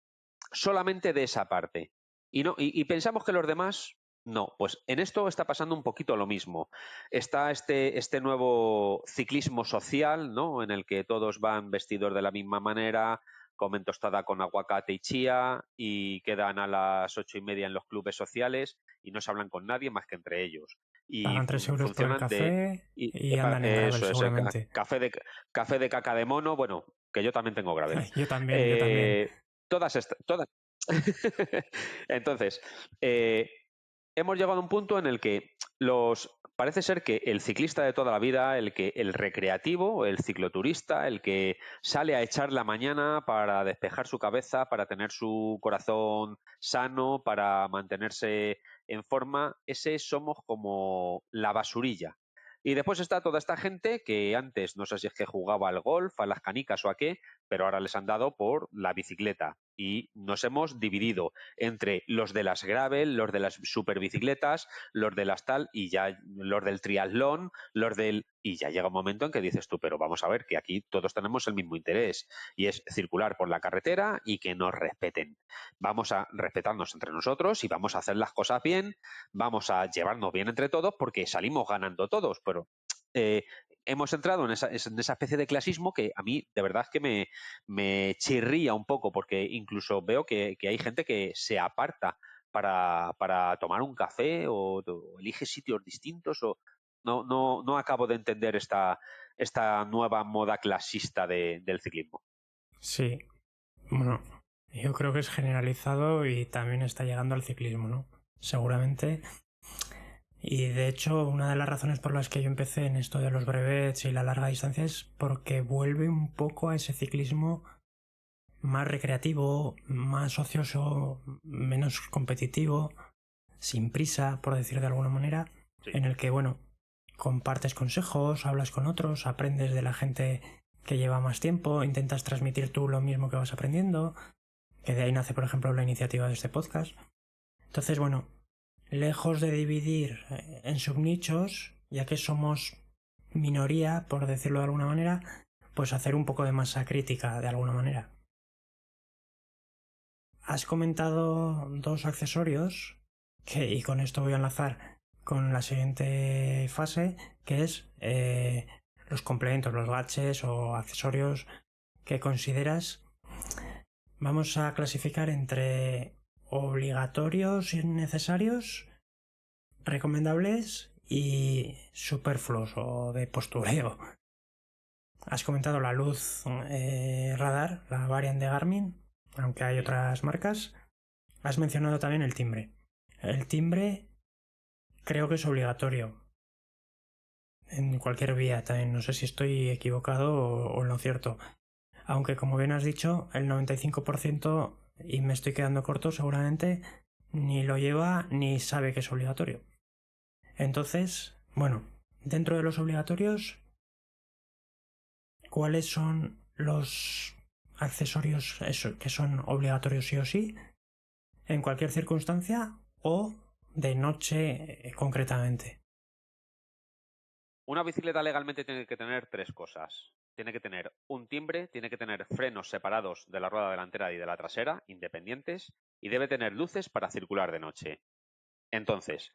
solamente de esa parte. Y pensamos que los demás no. Pues en esto está pasando un poquito lo mismo. Está este nuevo ciclismo social, ¿no? En el que todos van vestidos de la misma manera, comen tostada con aguacate y chía y quedan a las 8:30 en los clubes sociales y no se hablan con nadie más que entre ellos. Y Pagan 3 € por el funcionan de... café y andan en gravel Eso, seguramente. café de caca de mono, bueno, que yo también tengo gravel. Yo también. Todas. Entonces, hemos llegado a un punto en el que parece ser que el ciclista de toda la vida, el recreativo, el cicloturista, el que sale a echar la mañana para despejar su cabeza, para tener su corazón sano, para mantenerse en forma, ese somos como la basurilla. Y después está toda esta gente que antes no sé si es que jugaba al golf, a las canicas o a qué, pero ahora les han dado por la bicicleta y nos hemos dividido entre los de las gravel, los de las superbicicletas, los de las tal y ya los del triatlón, y ya llega un momento en que dices tú, pero vamos a ver que aquí todos tenemos el mismo interés y es circular por la carretera y que nos respeten. Vamos a respetarnos entre nosotros y vamos a hacer las cosas bien, vamos a llevarnos bien entre todos porque salimos ganando todos, pero hemos entrado en esa especie de clasismo que a mí de verdad es que me chirría un poco porque incluso veo que hay gente que se aparta para tomar un café o elige sitios distintos o no acabo de entender esta nueva moda clasista del ciclismo. Sí, bueno, yo creo que es generalizado y también está llegando al ciclismo, ¿no? Seguramente. Y de hecho, una de las razones por las que yo empecé en esto de los brevets y la larga distancia es porque vuelve un poco a ese ciclismo más recreativo, más ocioso, menos competitivo, sin prisa, por decir de alguna manera, Sí. en el que, bueno, compartes consejos, hablas con otros, aprendes de la gente que lleva más tiempo, intentas transmitir tú lo mismo que vas aprendiendo, que de ahí nace, por ejemplo, la iniciativa de este podcast. Entonces, bueno, lejos de dividir en subnichos, ya que somos minoría, por decirlo de alguna manera, pues hacer un poco de masa crítica de alguna manera. Has comentado 2 accesorios y con esto voy a enlazar con la siguiente fase, que es los complementos, los gadgets o accesorios que consideras. Vamos a clasificar entre obligatorios y necesarios, recomendables y superfluos o de postureo. Has comentado la luz radar, la Variant de Garmin, aunque hay otras marcas. Has mencionado también el timbre. El timbre creo que es obligatorio en cualquier vía también. No sé si estoy equivocado o en lo cierto. Aunque como bien has dicho, el 95%, y me estoy quedando corto seguramente, ni lo lleva ni sabe que es obligatorio. Entonces, bueno, dentro de los obligatorios, ¿cuáles son los accesorios que son obligatorios sí o sí en cualquier circunstancia o de noche concretamente? Una bicicleta legalmente tiene que tener 3 cosas. Tiene que tener un timbre, tiene que tener frenos separados de la rueda delantera y de la trasera, independientes, y debe tener luces para circular de noche. Entonces,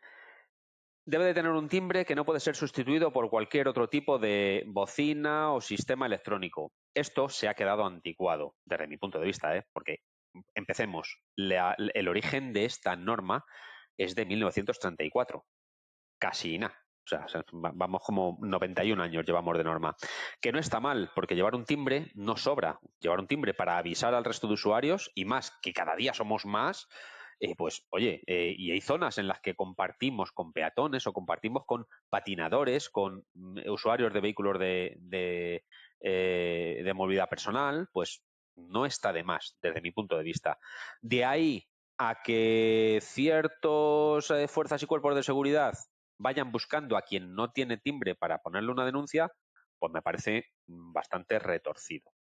debe de tener un timbre que no puede ser sustituido por cualquier otro tipo de bocina o sistema electrónico. Esto se ha quedado anticuado, desde mi punto de vista, porque empecemos. El origen de esta norma es de 1934. Casi nada. O sea, vamos como 91 años llevamos de norma. Que no está mal, porque llevar un timbre no sobra. Llevar un timbre para avisar al resto de usuarios y más, que cada día somos más, pues oye, y hay zonas en las que compartimos con peatones o compartimos con patinadores, con usuarios de vehículos de movilidad personal, pues no está de más, desde mi punto de vista. De ahí a que ciertos fuerzas y cuerpos de seguridad vayan buscando a quien no tiene timbre para ponerle una denuncia, pues me parece bastante retorcido.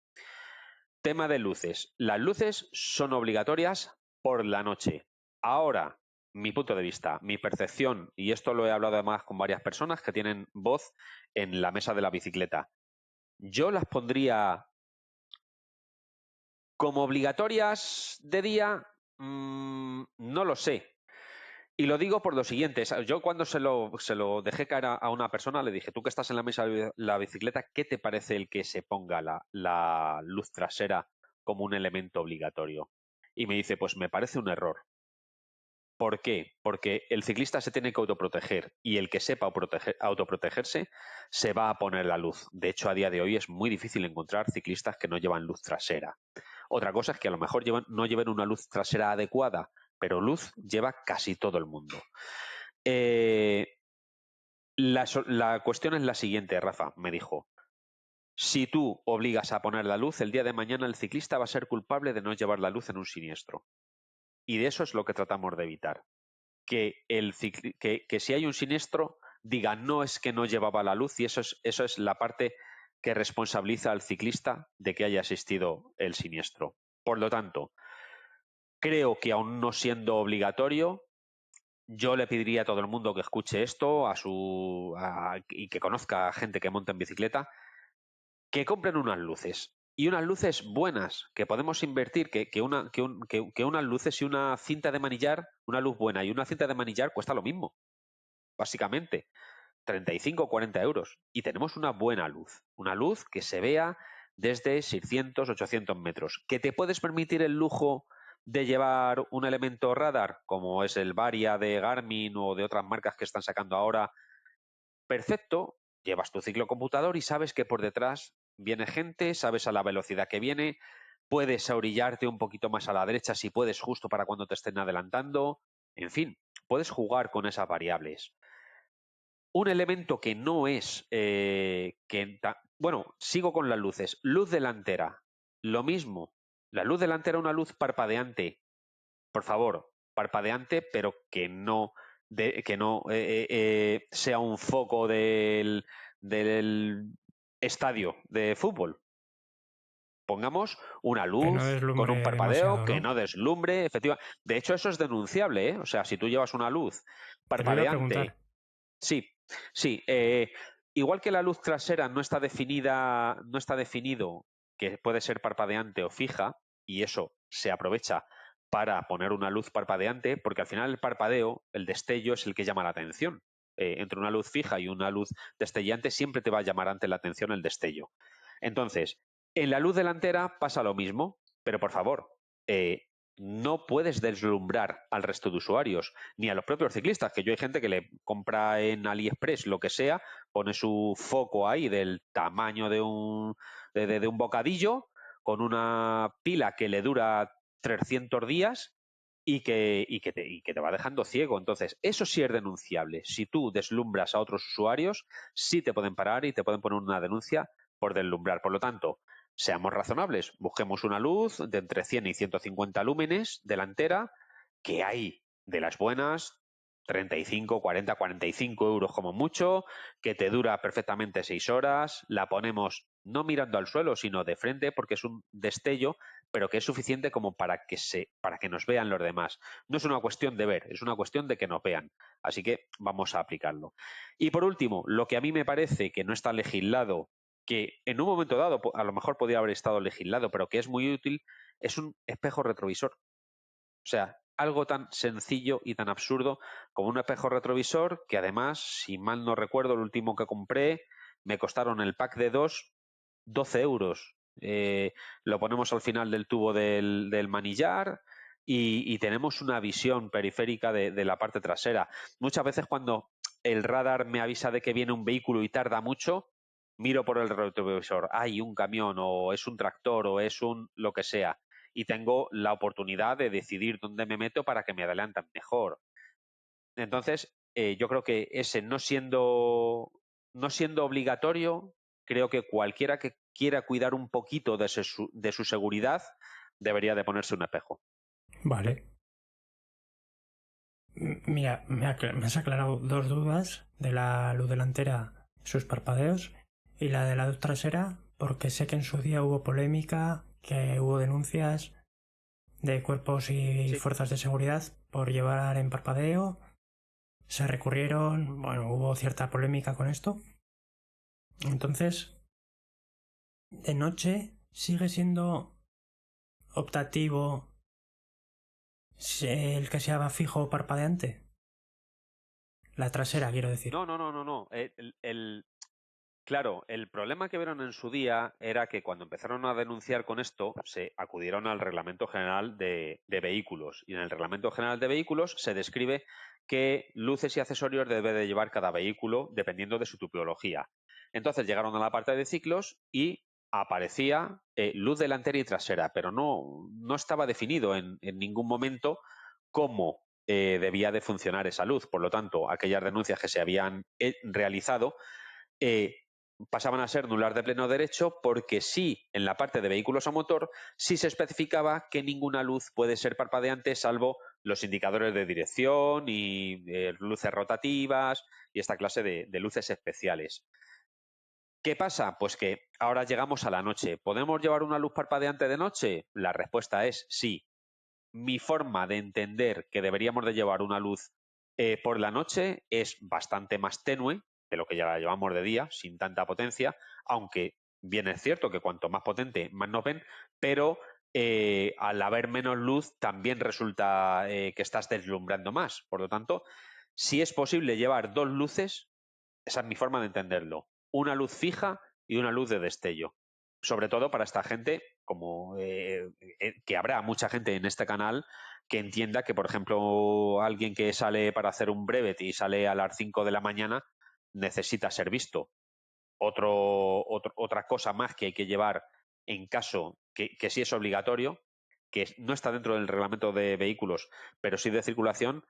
Tema de luces. Las luces son obligatorias por la noche. Ahora, mi punto de vista, mi percepción, y esto lo he hablado además con varias personas que tienen voz en la mesa de la bicicleta, yo las pondría como obligatorias de día, no lo sé. Y lo digo por lo siguiente, yo cuando se lo dejé caer a una persona, le dije, tú que estás en la mesa de la bicicleta, ¿qué te parece el que se ponga la luz trasera como un elemento obligatorio? Y me dice, pues me parece un error. ¿Por qué? Porque el ciclista se tiene que autoproteger y el que sepa autoprotegerse se va a poner la luz. De hecho, a día de hoy es muy difícil encontrar ciclistas que no llevan luz trasera. Otra cosa es que a lo mejor no lleven una luz trasera adecuada, pero luz lleva casi todo el mundo. La cuestión es la siguiente, Rafa, me dijo. Si tú obligas a poner la luz, el día de mañana el ciclista va a ser culpable de no llevar la luz en un siniestro. Y de eso es lo que tratamos de evitar. Que si hay un siniestro, diga, no es que no llevaba la luz, y eso es la parte que responsabiliza al ciclista de que haya existido el siniestro. Por lo tanto, creo que aún no siendo obligatorio, yo le pediría a todo el mundo que escuche esto y que conozca a gente que monta en bicicleta, que compren unas luces. Y unas luces buenas, que podemos invertir, que unas luces y una cinta de manillar, una luz buena y una cinta de manillar cuesta lo mismo, básicamente, 35 o 40 euros. Y tenemos una buena luz, una luz que se vea desde 600, 800 metros. ¿Que te puedes permitir el lujo de llevar un elemento radar, como es el Varia de Garmin o de otras marcas que están sacando ahora? Perfecto, llevas tu ciclocomputador y sabes que por detrás viene gente, sabes a la velocidad que viene, puedes orillarte un poquito más a la derecha si puedes justo para cuando te estén adelantando, en fin, puedes jugar con esas variables. Un elemento que no es, bueno, sigo con las luces, luz delantera, lo mismo, la luz delantera es una luz parpadeante, por favor, parpadeante, pero que no sea un foco del estadio de fútbol. Pongamos una Que no luz con un deslumbre parpadeo demasiado, que ¿no? no deslumbre, efectivamente. De hecho, eso es denunciable, ¿eh? O sea, si tú llevas una luz Te lo iba a parpadeante, preguntar. sí, sí. Igual que la luz trasera no está definido que puede ser parpadeante o fija, y eso se aprovecha para poner una luz parpadeante, porque al final el parpadeo, el destello, es el que llama la atención. Entre una luz fija y una luz destellante siempre te va a llamar antes la atención el destello. Entonces, en la luz delantera pasa lo mismo, pero por favor, no puedes deslumbrar al resto de usuarios, ni a los propios ciclistas, que yo hay gente que le compra en AliExpress lo que sea, pone su foco ahí del tamaño de un bocadillo, con una pila que le dura 300 días y que te va dejando ciego. Entonces, eso sí es denunciable. Si tú deslumbras a otros usuarios, sí te pueden parar y te pueden poner una denuncia por deslumbrar. Por lo tanto, seamos razonables, busquemos una luz de entre 100 y 150 lúmenes delantera, que hay de las buenas, 35, 40, 45 euros como mucho, que te dura perfectamente 6 horas, la ponemos no mirando al suelo, sino de frente, porque es un destello, pero que es suficiente como para que nos vean los demás. No es una cuestión de ver, es una cuestión de que nos vean. Así que vamos a aplicarlo. Y por último, lo que a mí me parece que no está legislado, que en un momento dado a lo mejor podría haber estado legislado, pero que es muy útil, es un espejo retrovisor. O sea, algo tan sencillo y tan absurdo como un espejo retrovisor que además, si mal no recuerdo, el último que compré me costaron el pack de 12 euros. Lo ponemos al final del tubo del manillar y tenemos una visión periférica de la parte trasera. Muchas veces cuando el radar me avisa de que viene un vehículo y tarda mucho, miro por el retrovisor, hay un camión o es un tractor o es un lo que sea, y tengo la oportunidad de decidir dónde me meto para que me adelanten mejor. Entonces, yo creo que ese no siendo obligatorio, creo que cualquiera que quiera cuidar un poquito de su seguridad debería de ponerse un espejo. Vale. Mira, me has aclarado dos dudas de la luz delantera, sus parpadeos, y la de la luz trasera, porque sé que en su día hubo polémica, que hubo denuncias de cuerpos y fuerzas de seguridad por llevar en parpadeo. Se recurrieron, bueno, hubo cierta polémica con esto. Entonces, de noche sigue siendo optativo el que sea fijo o parpadeante. La trasera, quiero decir. No. Claro, el problema que vieron en su día era que cuando empezaron a denunciar con esto, se acudieron al Reglamento General de Vehículos. Y en el Reglamento General de Vehículos se describe qué luces y accesorios debe de llevar cada vehículo dependiendo de su tipología. Entonces llegaron a la parte de ciclos y aparecía luz delantera y trasera, pero no estaba definido en ningún momento cómo debía de funcionar esa luz. Por lo tanto, aquellas denuncias que se habían realizado pasaban a ser nulas de pleno derecho, porque sí, en la parte de vehículos a motor, sí se especificaba que ninguna luz puede ser parpadeante salvo los indicadores de dirección y luces rotativas y esta clase de luces especiales. ¿Qué pasa? Pues que ahora llegamos a la noche. ¿Podemos llevar una luz parpadeante de noche? La respuesta es sí. Mi forma de entender que deberíamos de llevar una luz por la noche es bastante más tenue de lo que ya la llevamos de día, sin tanta potencia, aunque bien es cierto que cuanto más potente, más nos ven, pero al haber menos luz también resulta que estás deslumbrando más. Por lo tanto, si es posible llevar dos luces, esa es mi forma de entenderlo. Una luz fija y una luz de destello. Sobre todo para esta gente, como que habrá mucha gente en este canal que entienda que, por ejemplo, alguien que sale para hacer un brevet y sale a las 5 de la mañana necesita ser visto. Otra cosa más que hay que llevar en caso que sí es obligatorio, que no está dentro del reglamento de vehículos, pero sí de circulación,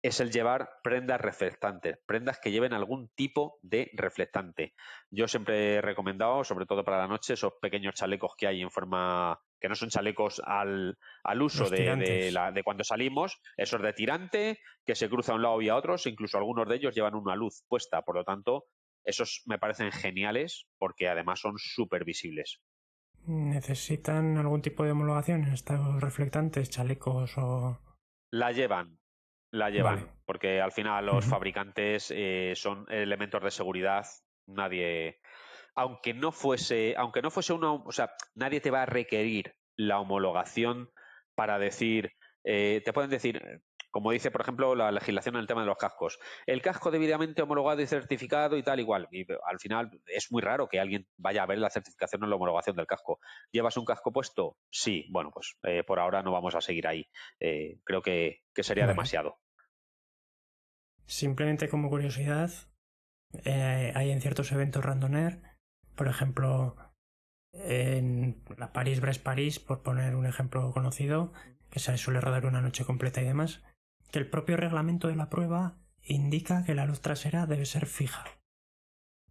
es el llevar prendas reflectantes, prendas que lleven algún tipo de reflectante. Yo siempre he recomendado, sobre todo para la noche, esos pequeños chalecos que hay en forma, que no son chalecos al uso de cuando salimos, esos de tirante, que se cruza a un lado y a otro, incluso algunos de ellos llevan una luz puesta, por lo tanto, esos me parecen geniales porque además son súper visibles. ¿Necesitan algún tipo de homologación en estos reflectantes, chalecos o...? La llevan, Vale. porque al final los fabricantes son elementos de seguridad. Nadie, aunque no fuese una, o sea, nadie te va a requerir la homologación para decir, te pueden decir, como dice, por ejemplo, la legislación en el tema de los cascos, el casco debidamente homologado y certificado y tal igual. Y al final es muy raro que alguien vaya a ver la certificación o la homologación del casco. ¿Llevas un casco puesto? Sí. Bueno, pues por ahora no vamos a seguir ahí. Creo que sería demasiado. Simplemente como curiosidad, hay en ciertos eventos Randoner, por ejemplo, en la París-Brest-París, por poner un ejemplo conocido, que se suele rodar una noche completa y demás, que el propio reglamento de la prueba indica que la luz trasera debe ser fija.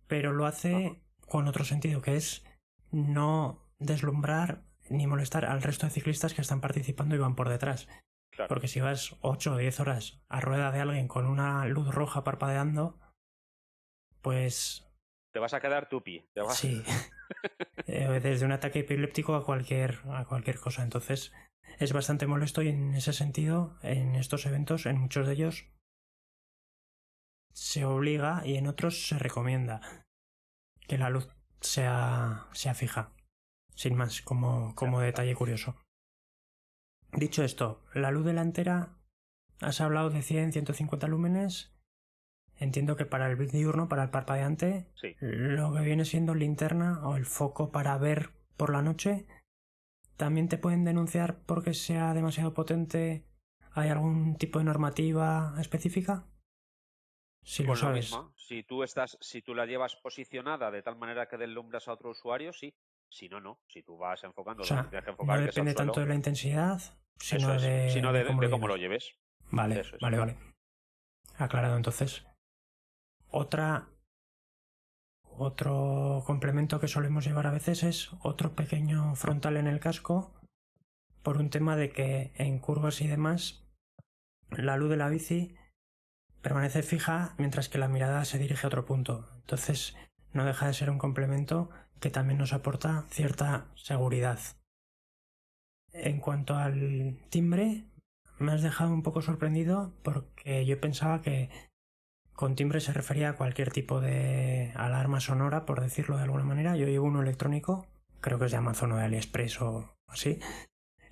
Pero lo hace con otro sentido, que es no deslumbrar ni molestar al resto de ciclistas que están participando y van por detrás. Claro. Porque si vas 8 o 10 horas a rueda de alguien con una luz roja parpadeando, pues... te vas a quedar tupi. Sí. Desde un ataque epiléptico a cualquier cosa. Entonces es bastante molesto y en ese sentido, en estos eventos, en muchos de ellos, se obliga y en otros se recomienda que la luz sea fija. Sin más, como detalle curioso. Dicho esto, la luz delantera, has hablado de 100, 150 lúmenes. Entiendo que para el diurno, para el parpadeante, sí, lo que viene siendo linterna o el foco para ver por la noche, ¿también te pueden denunciar porque sea demasiado potente? ¿Hay algún tipo de normativa específica? Si lo sabes. Misma. Si tú la llevas posicionada de tal manera que deslumbras a otro usuario, sí. Si no, no. Si tú vas enfocando, O sea, tienes que enfocar, no que es al depende suelo, tanto de la intensidad, sino de cómo lo lleves. Vale, vale. Aclarado entonces. Otro complemento que solemos llevar a veces es otro pequeño frontal en el casco, por un tema de que en curvas y demás la luz de la bici permanece fija mientras que la mirada se dirige a otro punto. Entonces no deja de ser un complemento que también nos aporta cierta seguridad. En cuanto al timbre, me has dejado un poco sorprendido porque yo pensaba que con timbre se refería a cualquier tipo de alarma sonora, por decirlo de alguna manera. Yo llevo uno electrónico, creo que es de Amazon o de AliExpress o así.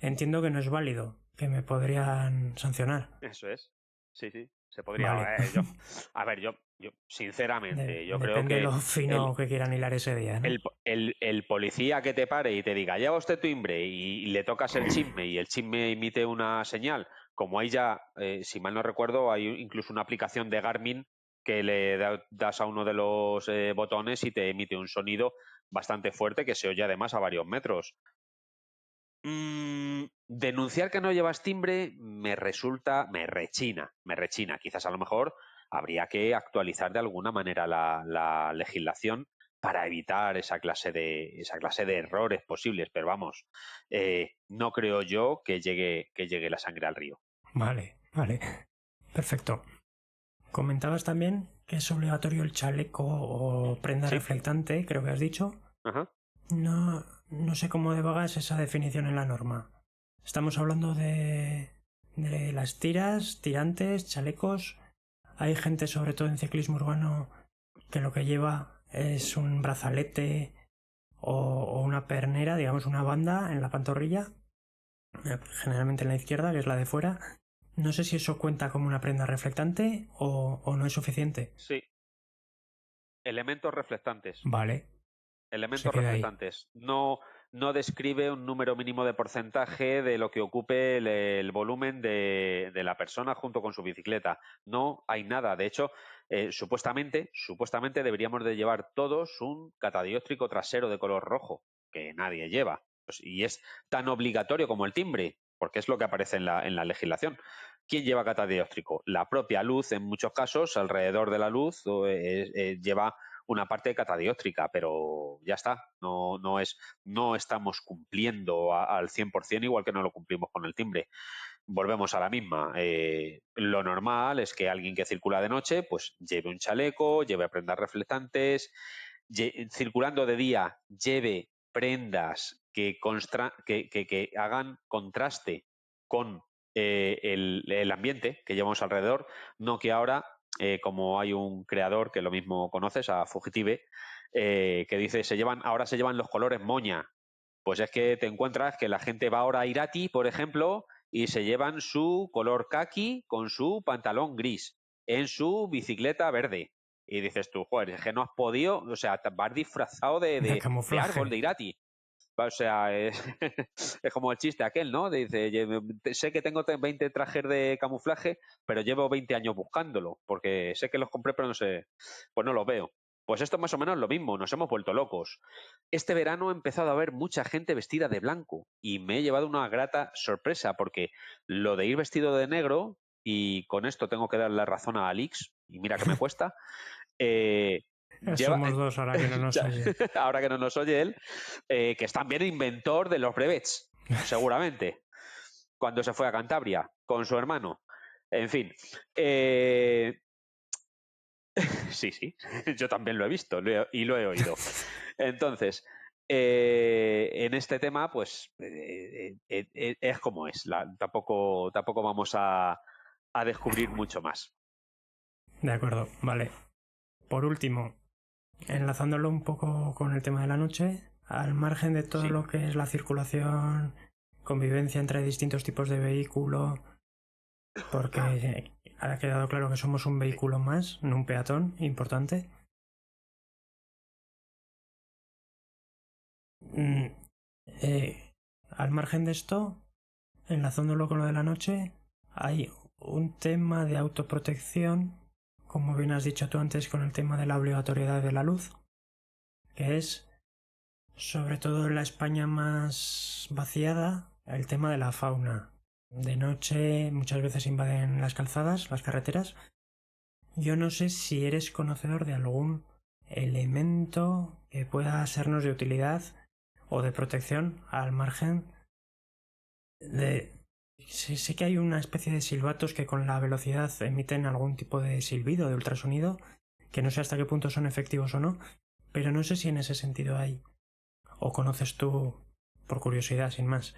Entiendo que no es válido, que me podrían sancionar. Eso es. Sí, sí, se podría. Vale. Yo sinceramente, yo creo Depende de que lo fino el, que quieran hilar ese día, ¿no? el policía que te pare y te diga, lleva usted tu timbre y le tocas el chisme y el chisme emite una señal, como hay ya, si mal no recuerdo, hay incluso una aplicación de Garmin que le das a uno de los botones y te emite un sonido bastante fuerte que se oye además a varios metros. Denunciar que no llevas timbre me rechina. Quizás a lo mejor habría que actualizar de alguna manera la legislación para evitar esa clase de errores posibles. Pero vamos, no creo yo que llegue la sangre al río. Vale. Perfecto. Comentabas también que es obligatorio el chaleco o prenda Sí. reflectante, creo que has dicho. Ajá. No sé cómo de vaga es esa definición en la norma. Estamos hablando de las tiras, tirantes, chalecos. Hay gente, sobre todo en ciclismo urbano, que lo que lleva es un brazalete o una pernera, digamos una banda en la pantorrilla, generalmente en la izquierda, que es la de fuera. No sé si eso cuenta como una prenda reflectante o no es suficiente. Sí. Elementos reflectantes. Vale, se Elementos queda ahí. reflectantes. No describe un número mínimo de porcentaje de lo que ocupe el volumen de la persona junto con su bicicleta. No hay nada. De hecho, supuestamente deberíamos de llevar todos un catadióptrico trasero de color rojo, que nadie lleva. Pues, y es tan obligatorio como el timbre, porque es lo que aparece en la legislación. ¿Quién lleva catadióptrico? La propia luz, en muchos casos, alrededor de la luz, lleva una parte catadióptrica, pero ya está, no estamos cumpliendo al 100% igual que no lo cumplimos con el timbre. Volvemos a la misma. Lo normal es que alguien que circula de noche pues lleve un chaleco, lleve prendas reflectantes, circulando de día lleve prendas que hagan contraste con el ambiente que llevamos alrededor, no que ahora como hay un creador que lo mismo conoces, a Fugitive, que dice ahora se llevan los colores moña. Pues es que te encuentras que la gente va ahora a Irati, por ejemplo, y se llevan su color kaki con su pantalón gris en su bicicleta verde. Y dices tú, joder, es que no has podido, o sea, vas disfrazado De de árbol camuflaje. de Irati. O sea, es como el chiste aquel, ¿no? Dice, sé que tengo 20 trajes de camuflaje, pero llevo 20 años buscándolo, porque sé que los compré, pero no sé, pues no los veo. Pues esto es más o menos lo mismo, nos hemos vuelto locos. Este verano he empezado a ver mucha gente vestida de blanco y me he llevado una grata sorpresa, porque lo de ir vestido de negro, y con esto tengo que darle la razón a Alix, y mira que me cuesta, lleva, Somos dos ahora que no nos oye. ahora que no nos oye él, que es también inventor de los brevets, seguramente, cuando se fue a Cantabria con su hermano. En fin. Sí, yo también lo he visto y lo he oído. Entonces, en este tema, pues es como es. Tampoco vamos a descubrir mucho más. De acuerdo, vale. Por último, enlazándolo un poco con el tema de la noche, al margen de todo Sí, lo que es la circulación, convivencia entre distintos tipos de vehículo, porque ha quedado claro que somos un vehículo más, no un peatón, importante. Mm, al margen de esto, enlazándolo con lo de la noche, hay un tema de autoprotección, como bien has dicho tú antes con el tema de la obligatoriedad de la luz, que es, sobre todo en la España más vaciada, el tema de la fauna. De noche muchas veces invaden las calzadas, las carreteras. Yo no sé si eres conocedor de algún elemento que pueda sernos de utilidad o de protección al margen de Sí que hay una especie de silbatos que con la velocidad emiten algún tipo de silbido, de ultrasonido, que no sé hasta qué punto son efectivos o no, pero no sé si en ese sentido hay. ¿O conoces tú por curiosidad, sin más?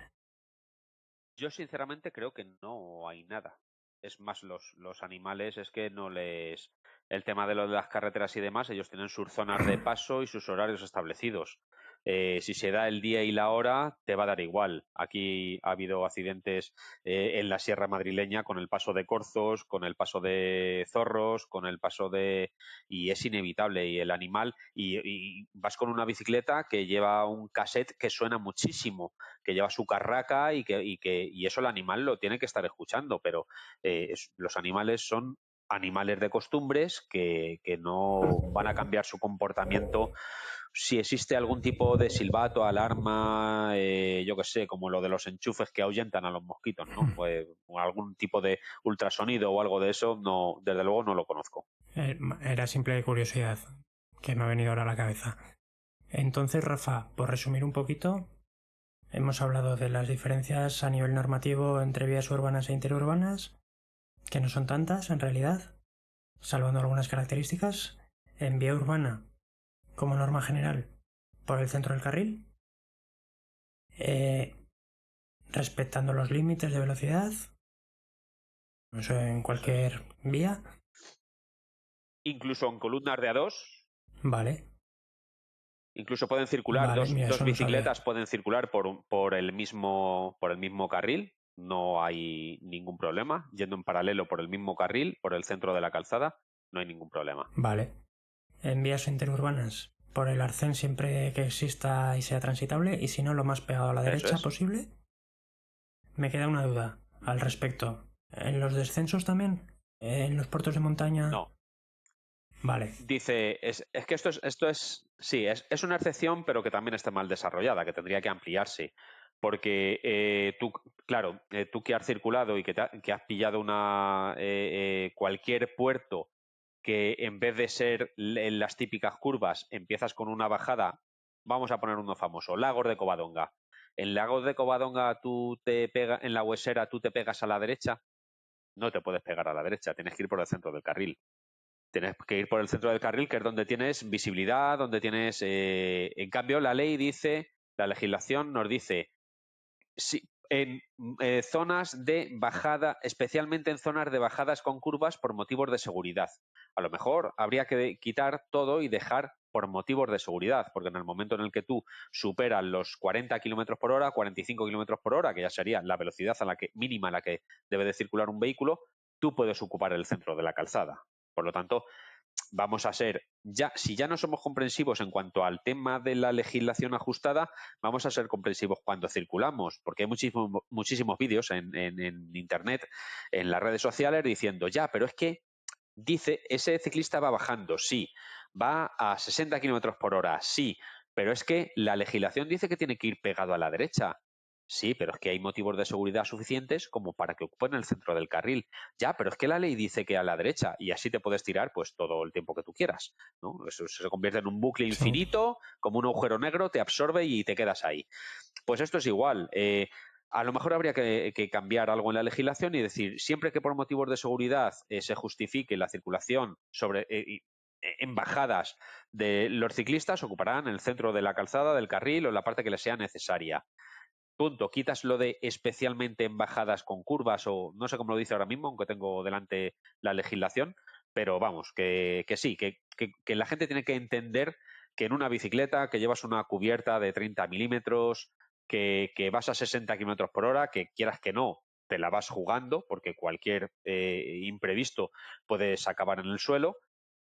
Yo sinceramente creo que no hay nada. Es más, los animales es que no les... El tema de lo de las carreteras y demás, ellos tienen sus zonas de paso y sus horarios establecidos. Si se da el día y la hora, te va a dar igual. Aquí ha habido accidentes en la sierra madrileña con el paso de corzos, con el paso de zorros, con el paso de... Y es inevitable. Y el animal... Y vas con una bicicleta que lleva un cassette que suena muchísimo, que lleva su carraca y eso el animal lo tiene que estar escuchando, pero los animales son animales de costumbres que no van a cambiar su comportamiento si existe algún tipo de silbato, alarma, yo que sé, como lo de los enchufes que ahuyentan a los mosquitos, ¿no? Pues algún tipo de ultrasonido o algo de eso, no, desde luego no lo conozco. Era simple curiosidad que me ha venido ahora a la cabeza. Entonces, Rafa, por resumir un poquito, hemos hablado de las diferencias a nivel normativo entre vías urbanas e interurbanas, que no son tantas en realidad, salvando algunas características. En vía urbana, como norma general, por el centro del carril, eh, respetando los límites de velocidad, eso en Eso es. cualquier vía. Incluso en columnas de A2, Vale, incluso pueden circular, vale, mira, dos eso no sabía. bicicletas pueden circular por el mismo carril, no hay ningún problema. Yendo en paralelo por el mismo carril, por el centro de la calzada, no hay ningún problema. Vale. En vías interurbanas, por el arcén siempre que exista y sea transitable, y si no, lo más pegado a la Eso derecha es. posible. Me queda una duda al respecto. ¿En los descensos también? ¿En los puertos de montaña? No. Vale, Dice, es que esto es, sí, es una excepción, pero que también está mal desarrollada, que tendría que ampliarse. Porque tú, claro, tú que has circulado y que has pillado cualquier puerto que en vez de ser en las típicas curvas, empiezas con una bajada, vamos a poner uno famoso, Lagos de Covadonga. En Lagos de Covadonga en la Huesera tú te pegas a la derecha, no te puedes pegar a la derecha, tienes que ir por el centro del carril. Tienes que ir por el centro del carril, que es donde tienes visibilidad, donde tienes... en cambio, la ley dice, la legislación nos dice, si, en zonas de bajada, especialmente en zonas de bajadas con curvas por motivos de seguridad. A lo mejor habría que quitar todo y dejar por motivos de seguridad, porque en el momento en el que tú superas los 40 kilómetros por hora, 45 kilómetros por hora, que ya sería la velocidad mínima a la que debe de circular un vehículo, tú puedes ocupar el centro de la calzada. Por lo tanto, vamos a ser, si ya no somos comprensivos en cuanto al tema de la legislación ajustada, vamos a ser comprensivos cuando circulamos, porque hay muchísimos vídeos en Internet, en las redes sociales, diciendo, ya, pero es que dice, ese ciclista va bajando, sí, va a 60 kilómetros por hora, sí, pero es que la legislación dice que tiene que ir pegado a la derecha. Sí, pero es que hay motivos de seguridad suficientes como para que ocupen el centro del carril. Ya, pero es que la ley dice que a la derecha y así te puedes tirar pues todo el tiempo que tú quieras, ¿no? Eso se convierte en un bucle sí. infinito, como un agujero negro, te absorbe y te quedas ahí. Pues esto es igual. A lo mejor habría que cambiar algo en la legislación y decir, siempre que por motivos de seguridad se justifique la circulación en bajadas de los ciclistas, ocuparán el centro de la calzada, del carril o la parte que les sea necesaria. Punto. Quitas lo de especialmente en bajadas con curvas o no sé cómo lo dice ahora mismo, aunque tengo delante la legislación, pero vamos, que sí, que la gente tiene que entender que en una bicicleta que llevas una cubierta de 30 milímetros, que vas a 60 kilómetros por hora, que quieras que no, te la vas jugando porque cualquier imprevisto puedes acabar en el suelo,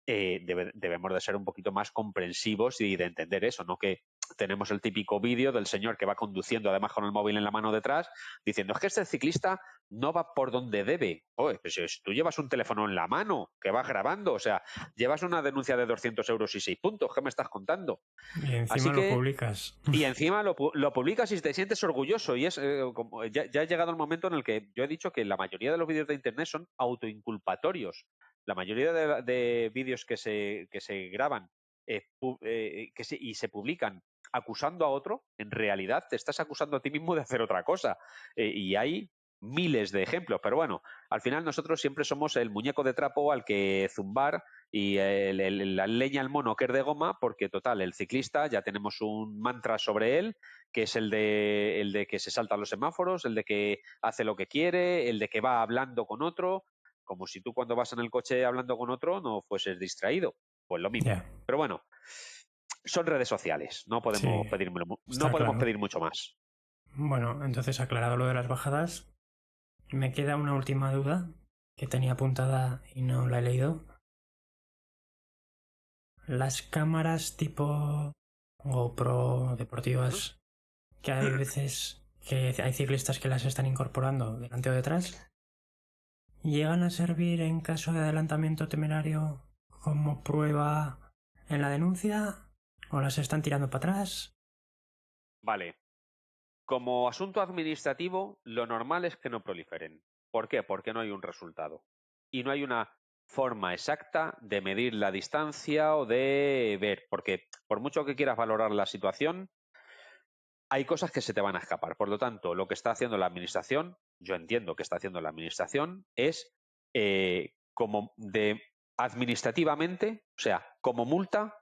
debemos de ser un poquito más comprensivos y de entender eso, no que tenemos el típico vídeo del señor que va conduciendo además con el móvil en la mano detrás diciendo es que este ciclista no va por donde debe. Oye, pues si tú llevas un teléfono en la mano que vas grabando, o sea, llevas una denuncia de 200 euros y 6 puntos, ¿qué me estás contando? Y encima Así lo que publicas. y encima lo publicas y te sientes orgulloso. Y es como, ya ha llegado el momento en el que yo he dicho que la mayoría de los vídeos de Internet son autoinculpatorios. La mayoría de vídeos que se graban y se publican acusando a otro, en realidad te estás acusando a ti mismo de hacer otra cosa. Y hay miles de ejemplos, pero bueno, al final nosotros siempre somos el muñeco de trapo al que zumbar y la leña al mono que es de goma, porque total, el ciclista ya tenemos un mantra sobre él, que es el de que se saltan los semáforos, el de que hace lo que quiere, el de que va hablando con otro, como si tú cuando vas en el coche hablando con otro no fueses distraído, pues lo mismo. Ya, Pero bueno, son redes sociales, no podemos sí, no está podemos claro. pedir mucho más. Bueno, entonces aclarado lo de las bajadas, me queda una última duda que tenía apuntada y no la he leído. Las cámaras tipo GoPro deportivas, que hay veces que hay ciclistas que las están incorporando delante o detrás, ¿llegan a servir en caso de adelantamiento temerario como prueba en la denuncia? ¿O las están tirando para atrás? Vale. Como asunto administrativo, lo normal es que no proliferen. ¿Por qué? Porque no hay un resultado. Y no hay una forma exacta de medir la distancia o de ver, porque por mucho que quieras valorar la situación, hay cosas que se te van a escapar. Por lo tanto, lo que está haciendo la administración, yo entiendo que está haciendo la administración, es como de administrativamente, o sea, como multa,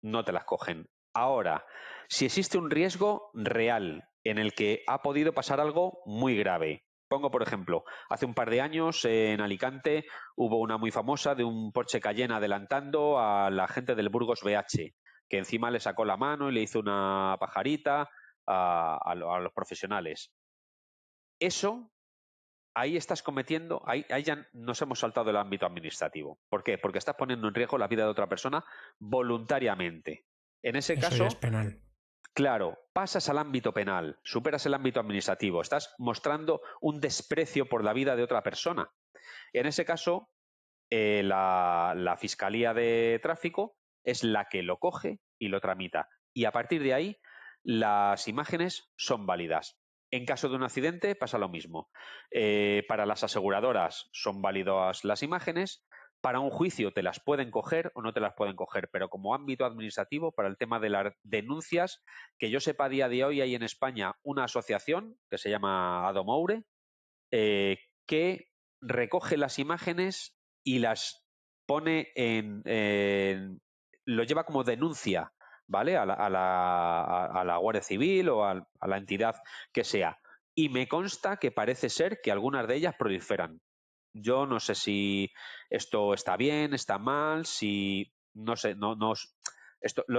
no te las cogen. Ahora, si existe un riesgo real en el que ha podido pasar algo muy grave. Pongo, por ejemplo, hace un par de años en Alicante hubo una muy famosa de un Porsche Cayenne adelantando a la gente del Burgos BH, que encima le sacó la mano y le hizo una pajarita a los profesionales. Eso, ahí estás cometiendo, ahí ya nos hemos saltado el ámbito administrativo. ¿Por qué? Porque estás poniendo en riesgo la vida de otra persona voluntariamente. En ese Eso ya es caso, penal. claro, pasas al ámbito penal, superas el ámbito administrativo, estás mostrando un desprecio por la vida de otra persona. En ese caso, la Fiscalía de Tráfico es la que lo coge y lo tramita. Y a partir de ahí, las imágenes son válidas. En caso de un accidente pasa lo mismo. Para las aseguradoras son válidas las imágenes. Para un juicio te las pueden coger o no te las pueden coger, pero como ámbito administrativo, para el tema de las denuncias, que yo sepa a día de hoy hay en España una asociación que se llama Adomoure, que recoge las imágenes y las pone lo lleva como denuncia, ¿vale? A la Guardia Civil o a la entidad que sea. Y me consta que parece ser que algunas de ellas proliferan. Yo no sé si esto está bien, está mal, si no sé,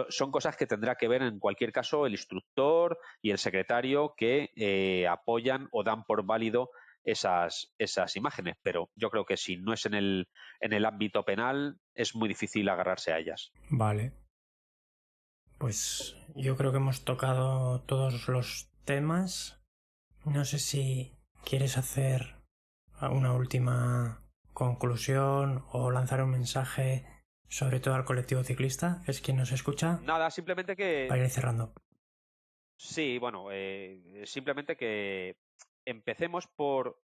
son cosas que tendrá que ver en cualquier caso el instructor y el secretario que apoyan o dan por válido esas imágenes, pero yo creo que si no es en el ámbito penal es muy difícil agarrarse a ellas. Vale. Pues yo creo que hemos tocado todos los temas. No sé si quieres hacer una última conclusión o lanzar un mensaje sobre todo al colectivo ciclista, que es quien nos escucha, Nada, simplemente que para ir cerrando. sí, bueno, simplemente que empecemos por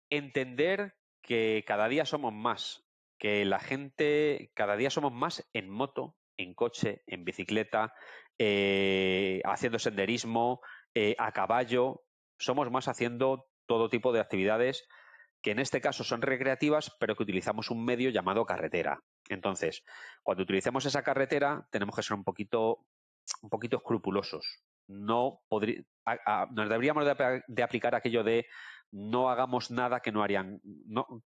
entender que cada día somos más, que la gente, cada día somos más en moto, en coche, en bicicleta, haciendo senderismo, a caballo, somos más haciendo todo tipo de actividades que en este caso son recreativas, pero que utilizamos un medio llamado carretera. Entonces, cuando utilicemos esa carretera, tenemos que ser un poquito escrupulosos. Nos deberíamos de aplicar aquello de no hagamos nada que no harían,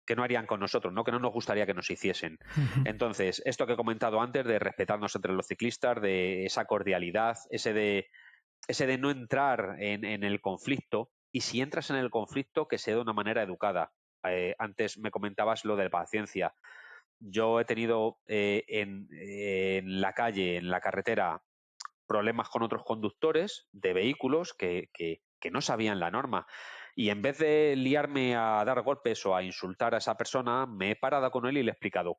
que no harían con nosotros, ¿no? Que no nos gustaría que nos hiciesen. Entonces, esto que he comentado antes de respetarnos entre los ciclistas, de esa cordialidad, ese de no entrar en el conflicto, y si entras en el conflicto, que sea de una manera educada. Antes me comentabas lo de la paciencia. Yo he tenido en la calle, en la carretera, problemas con otros conductores de vehículos que no sabían la norma. Y en vez de liarme a dar golpes o a insultar a esa persona, me he parado con él y le he explicado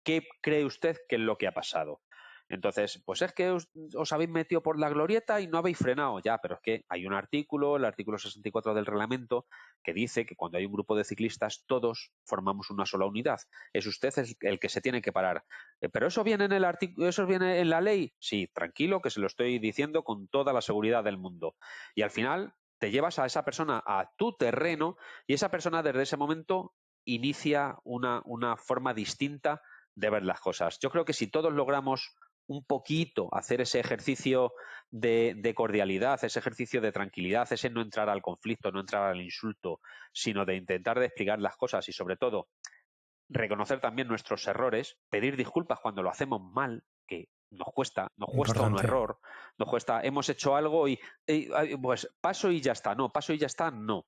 qué cree usted que es lo que ha pasado. Entonces, pues es que os habéis metido por la glorieta y no habéis frenado ya, pero es que hay un artículo, el artículo 64 del reglamento, que dice que cuando hay un grupo de ciclistas todos formamos una sola unidad. Es usted el que se tiene que parar. ¿Pero eso viene en el artículo, eso viene en la ley? Sí, tranquilo, que se lo estoy diciendo con toda la seguridad del mundo. Y al final te llevas a esa persona a tu terreno y esa persona desde ese momento inicia una forma distinta de ver las cosas. Yo creo que si todos logramos un poquito hacer ese ejercicio de cordialidad, ese ejercicio de tranquilidad, ese no entrar al conflicto, no entrar al insulto, sino de intentar de explicar las cosas y sobre todo reconocer también nuestros errores, pedir disculpas cuando lo hacemos mal, que nos cuesta un Importante. error, nos cuesta, hemos hecho algo y pues paso y ya está, no, paso y ya está, no.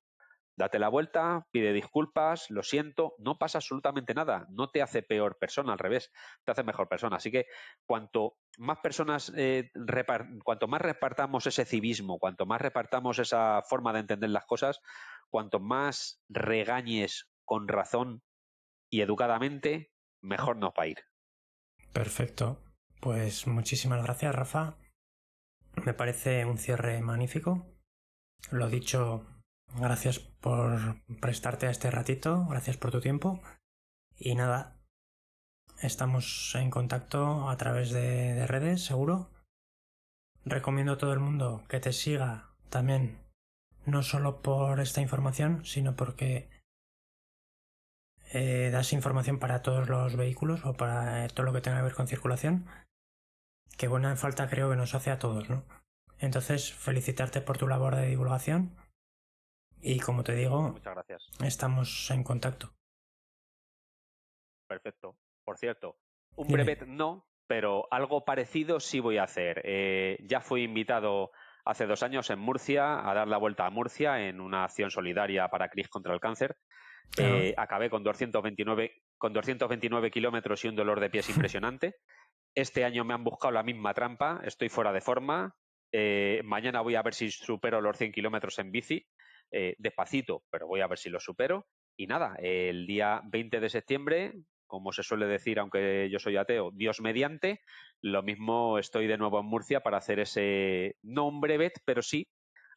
Date la vuelta, pide disculpas, lo siento, no pasa absolutamente nada, no te hace peor persona, al revés, te hace mejor persona. Así que cuanto más personas, cuanto más repartamos ese civismo, cuanto más repartamos esa forma de entender las cosas, cuanto más regañes con razón y educadamente, mejor nos va a ir. Perfecto. Pues muchísimas gracias, Rafa. Me parece un cierre magnífico. Lo dicho, gracias por prestarte a este ratito, gracias por tu tiempo. Y nada, estamos en contacto a través de redes, seguro. Recomiendo a todo el mundo que te siga también, no solo por esta información, sino porque das información para todos los vehículos o para todo lo que tenga que ver con circulación, que buena falta creo que nos hace a todos, ¿no? Entonces, felicitarte por tu labor de divulgación y, como te digo, muchas gracias. Estamos en contacto. Perfecto. Por cierto, un Dime. brevet no, pero algo parecido sí voy a hacer. Ya fui invitado hace 2 años en Murcia a dar la vuelta a Murcia en una acción solidaria para CRIS contra el cáncer. Acabé con 229 kilómetros y un dolor de pies impresionante. Este año me han buscado la misma trampa, estoy fuera de forma. Mañana voy a ver si supero los 100 kilómetros en bici, despacito, pero voy a ver si lo supero. Y nada, el día 20 de septiembre, como se suele decir, aunque yo soy ateo, Dios mediante, lo mismo estoy de nuevo en Murcia para hacer ese, no un brevet, pero sí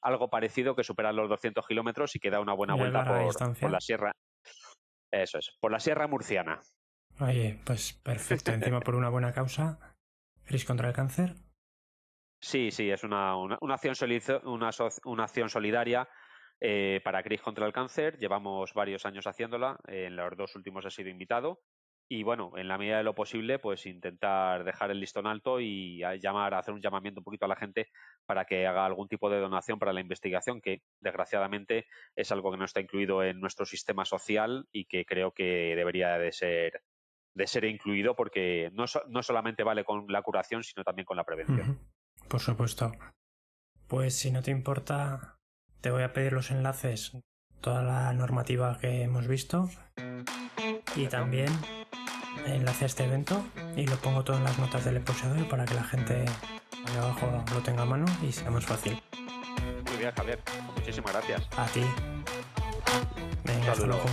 algo parecido, que superar los 200 kilómetros y que da una buena vuelta por la sierra. Eso es, por la sierra murciana. Oye, pues perfecto. Encima por una buena causa, CRIS contra el cáncer. Sí, es una acción solidaria para CRIS contra el cáncer. Llevamos varios años haciéndola. En los 2 últimos he sido invitado. Y bueno, en la medida de lo posible, pues intentar dejar el listón alto y hacer un llamamiento un poquito a la gente para que haga algún tipo de donación para la investigación, que desgraciadamente es algo que no está incluido en nuestro sistema social y que creo que debería de ser incluido, porque no solamente vale con la curación, sino también con la prevención. Por supuesto. Pues si no te importa, te voy a pedir los enlaces, toda la normativa que hemos visto y también enlace a este evento, y lo pongo todo en las notas del episodio para que la gente ahí abajo lo tenga a mano y sea más fácil. Muy bien, Javier. Muchísimas gracias. A ti. Venga, hasta luego.